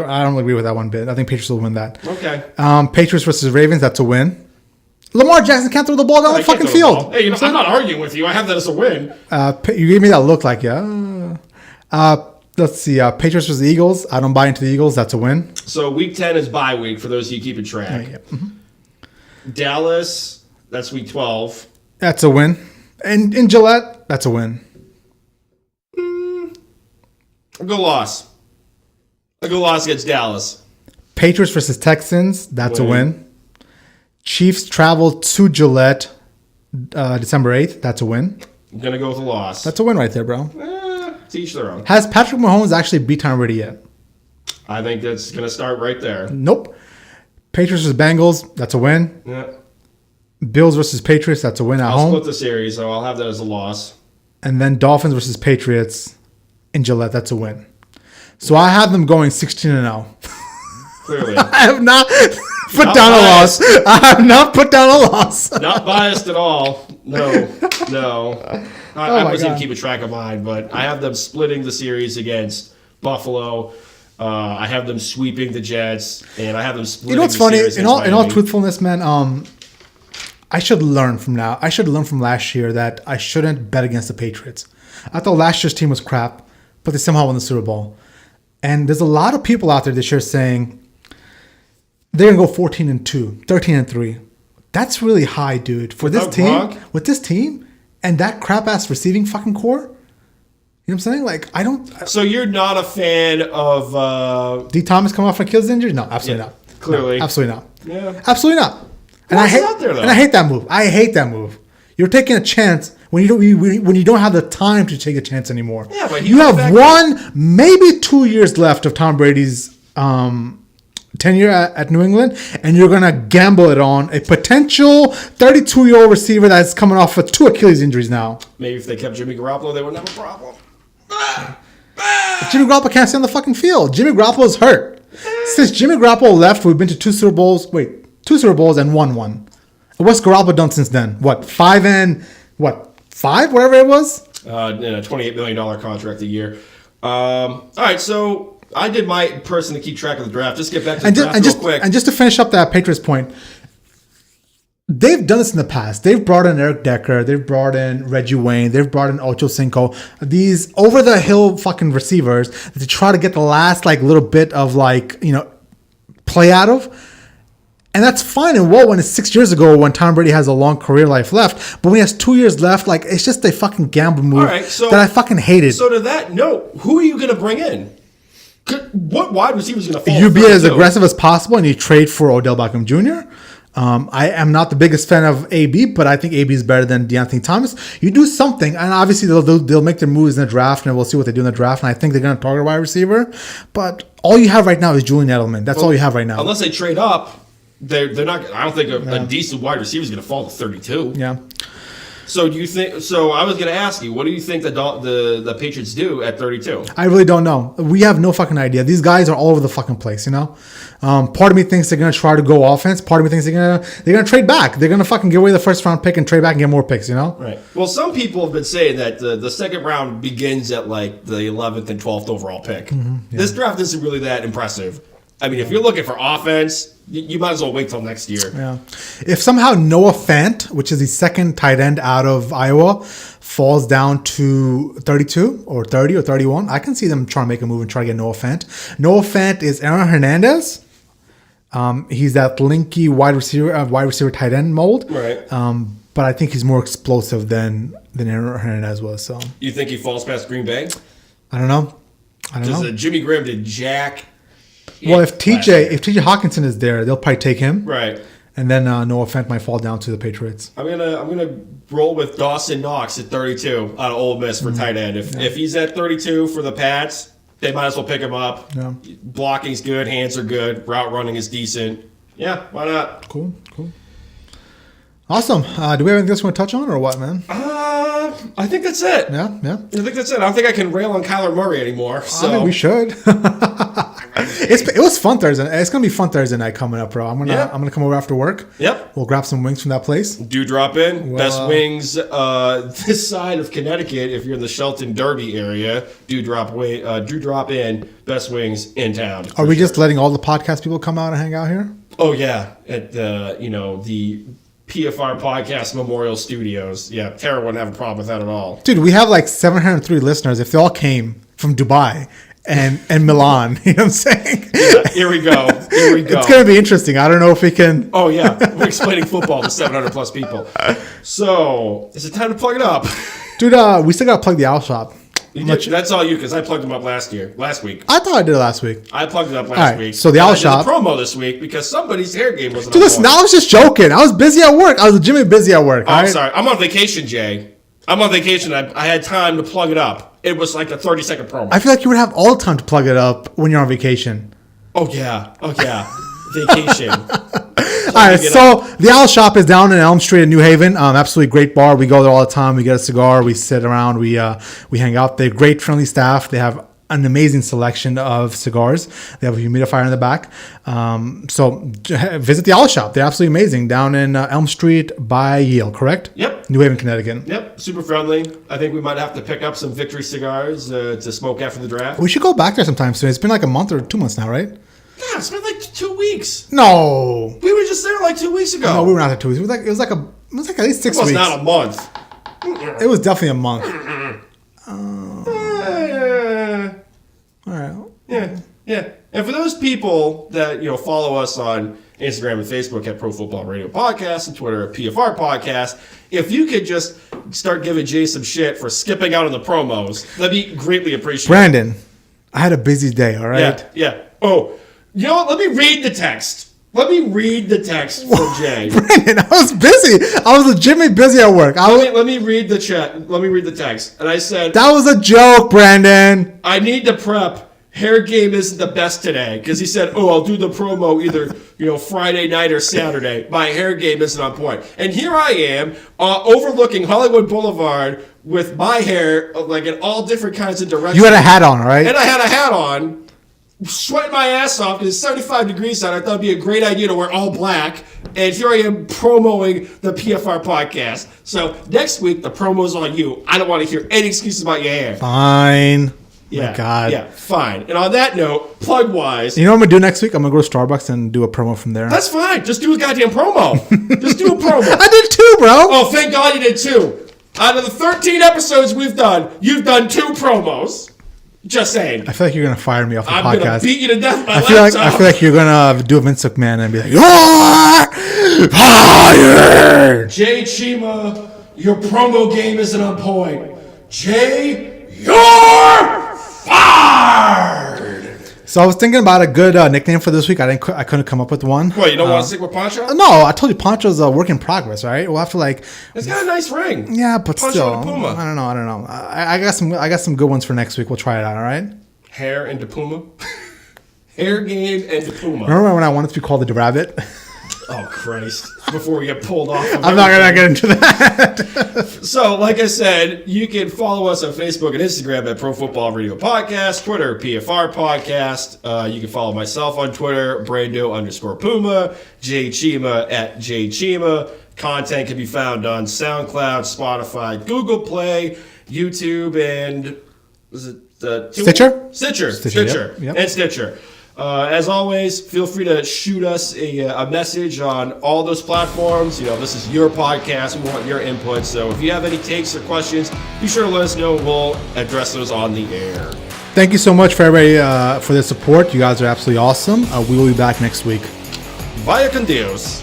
I don't agree with that one bit. I think Patriots will win that. Okay. Patriots versus Ravens. That's a win. Lamar Jackson can't throw the ball down the fucking field. Hey, I'm not arguing with you. I have that as a win. You gave me that look like, yeah. Let's see. Patriots versus the Eagles. I don't buy into the Eagles. That's a win. So week 10 is bye week for those of you keeping track. Yeah. Dallas, that's week 12. That's a win. And in Gillette, that's a win. I'll go loss. I'll go loss against Dallas. Patriots versus Texans. That's a win. Chiefs travel to Gillette December 8th. That's a win. I'm going to go with a loss. That's a win right there, bro. To each their own. Has Patrick Mahomes actually beat Tom Brady yet? I think that's going to start right there. Nope. Patriots versus Bengals. That's a win. Yeah. Bills versus Patriots. That's a win at home. I'll split the series, so I'll have that as a loss. and then Dolphins versus Patriots in Gillette. That's a win. So I have them going 16-0. Clearly. I have not put down a loss. I have not put down a loss. Not biased at all. No. I wasn't even keeping track of mine, but I have them splitting the series against Buffalo. I have them sweeping the Jets, and I have them splitting. You know what's funny? Series In all truthfulness, man, I should learn from now. I should learn from last year that I shouldn't bet against the Patriots. I thought last year's team was crap, but they somehow won the Super Bowl. And there's a lot of people out there this year saying they're gonna go 14-2, 13-3. That's really high, dude. For this team, with this team, and that crap ass receiving fucking core. You know what I'm saying? Like, I don't. So you're not a fan of D. Thomas coming off an Achilles injury? No, absolutely not. Clearly, no, absolutely not. Yeah, absolutely not. And I hate that move. I hate that move. You're taking a chance when you don't have the time to take a chance anymore. Yeah, but you have 1, maybe 2 years left of Tom Brady's tenure at New England, and you're gonna gamble it on a potential 32-year-old receiver that's coming off of 2 Achilles injuries now. Maybe if they kept Jimmy Garoppolo, they wouldn't have a problem. Jimmy Garoppolo can't stay on the fucking field. Jimmy Garoppolo's hurt. Since Jimmy Garoppolo left, we've been to 2 Super Bowls. Wait, 2 Super Bowls and won 1. What's Garoppolo done since then? 5, whatever it was? In a $28 million contract a year. All right, so I did my person to keep track of the draft. Just get back to the draft real quick. And just to finish up that Patriots point, they've done this in the past. They've brought in Eric Decker. They've brought in Reggie Wayne. They've brought in Ocho Cinco. These over-the-hill fucking receivers that they try to get the last little bit of play out of. And that's fine and well when it's 6 years ago when Tom Brady has a long career life left. But when he has 2 years left, it's just a fucking gamble move that I fucking hated. So to that note, who are you going to bring in? What wide receiver is going to fall? You be as aggressive as possible and you trade for Odell Beckham Jr. I am not the biggest fan of AB, but I think AB is better than Deontay Thomas. You do something, and obviously they'll make their moves in the draft, and we'll see what they do in the draft. And I think they're going to target a wide receiver. But all you have right now is Julian Edelman. That's all you have right now. Unless they trade up. They're not. I don't think a decent wide receiver is going to fall to 32. Yeah. So do you think? So I was going to ask you, what do you think the Patriots do at 32? I really don't know. We have no fucking idea. These guys are all over the fucking place. Part of me thinks they're going to try to go offense. Part of me thinks they're going to trade back. They're going to fucking give away the first round pick and trade back and get more picks. Right. Well, some people have been saying that the second round begins at the 11th and 12th overall pick. Mm-hmm, yeah. This draft isn't really that impressive. I mean, if you're looking for offense, you might as well wait till next year. Yeah. If somehow Noah Fant, which is the second tight end out of Iowa, falls down to 32 or 30 or 31, I can see them trying to make a move and try to get Noah Fant. Noah Fant is Aaron Hernandez. He's that linky wide receiver tight end mold. Right. But I think he's more explosive than Aaron Hernandez was. So. You think he falls past Green Bay? I don't know. Because Jimmy Graham did jack. Well, if TJ Hawkinson is there, they'll probably take him. Right. And then Noah Fant might fall down to the Patriots. I'm gonna roll with Dawson Knox at 32 out of Ole Miss for tight end. If he's at 32 for the Pats, they might as well pick him up. Yeah. Blocking's good, hands are good, route running is decent. Yeah, why not? Cool. Awesome. Do we have anything else we want to touch on or what, man? I think that's it. Yeah. I think that's it. I don't think I can rail on Kyler Murray anymore. So. I mean, we should. It was fun Thursday. It's gonna be fun Thursday night coming up, bro. I'm gonna come over after work. Yep. We'll grab some wings from that place. Do drop in. Best wings this side of Connecticut. If you're in the Shelton Derby area, do drop in. Best wings in town. Are we just letting all the podcast people come out and hang out here? Oh yeah, at the PFR Podcast Memorial Studios. Yeah, Tara wouldn't have a problem with that at all. Dude, we have 703 listeners. If they all came from Dubai and Milan, you know what I'm saying? Yeah, here we go. It's going to be interesting. I don't know if we can... Oh, yeah. We're explaining football to 700 plus people. So, is it time to plug it up? Dude, we still got to plug the Owl Shop. That's all you, because I plugged them up last week. I thought I did it last week. I plugged it up last week. So the Owl Shop. I did a promo this week because somebody's hair game wasn't Dude, listen, I was just joking. I was busy at work. I was legitimately busy at work. Oh, I'm sorry. I'm on vacation, Jay. I'm on vacation. I had time to plug it up. It was like a 30-second promo. I feel like you would have all the time to plug it up when you're on vacation. Oh, yeah. Vacation. All right, so the Owl Shop is down in Elm Street in New Haven. Absolutely great bar. We go there all the time. We get a cigar. We sit around. We hang out. They're great, friendly staff. They have an amazing selection of cigars. They have a humidifier in the back. So visit the Owl Shop. They're absolutely amazing. Down in Elm Street by Yale, correct? Yep. New Haven, Connecticut. Yep. Super friendly. I think we might have to pick up some Victory cigars to smoke after the draft. We should go back there sometime soon. It's been like a month or 2 months now, right? Yeah, it's been like 2 weeks. No. We were just there like 2 weeks ago. No, we were not there 2 weeks. It was like at least 6 weeks. It was not a month. It was definitely a month. All right. Yeah. And for those people that follow us on Instagram and Facebook at Pro Football Radio Podcast and Twitter at PFR Podcast, if you could just start giving Jay some shit for skipping out on the promos, that'd be greatly appreciated. Brandon, I had a busy day. All right. Yeah. Oh, you know what? Let me read the text. Let me read the text from Jay. Brandon, I was busy. I was legitimately busy at work. Let me read the chat. Let me read the text. And I said, that was a joke, Brandon. I need to prep. Hair game isn't the best today. Because he said, I'll do the promo either Friday night or Saturday. My hair game isn't on point. And here I am overlooking Hollywood Boulevard with my hair like in all different kinds of directions. You had a hat on, right? And I had a hat on. Sweating my ass off because it's 75 degrees out. I thought it'd be a great idea to wear all black. And here I am promoting the PFR podcast. So next week, the promo's on you. I don't want to hear any excuses about your hair. Fine. Yeah. My God. Yeah, fine. And on that note, plug-wise. You know what I'm going to do next week? I'm going to go to Starbucks and do a promo from there. That's fine. Just do a goddamn promo. Just do a promo. I did too, bro. Oh, thank God you did too. Out of the 13 episodes we've done, you've done 2 promos. Just saying. I feel like you're gonna fire me off the podcast. I'm gonna beat you to death with my laptop. I feel like you're gonna do a Vince McMahon and be like, "You're fired." Jay Cheema, your promo game isn't on point. Jay, you're fired. So I was thinking about a good nickname for this week. I couldn't come up with one. What, you don't want to stick with Poncho? No, I told you Poncho's a work in progress, right? We'll have to It's got a nice ring. Yeah, but Poncho still, and Puma. I don't know. I got some good ones for next week. We'll try it out. All right. Hair and Da Puma. Hair game and Da Puma. Remember when I wanted to be called the Rabbit? Oh, Christ. Before we get pulled off of I'm not going to get into that. So, like I said, you can follow us on Facebook and Instagram at Pro Football Radio Podcast, Twitter, PFR Podcast. You can follow myself on Twitter, Brando_Puma, Jay Cheema at Jay Cheema. Content can be found on SoundCloud, Spotify, Google Play, YouTube, and was it Stitcher? Stitcher. Yep. And Stitcher. As always, feel free to shoot us a message on all those platforms. This is your podcast. We want your input. So if you have any takes or questions, be sure to let us know. We'll address those on the air. Thank you so much for everybody for the support. You guys are absolutely awesome. We will be back next week. Vaya con Dios.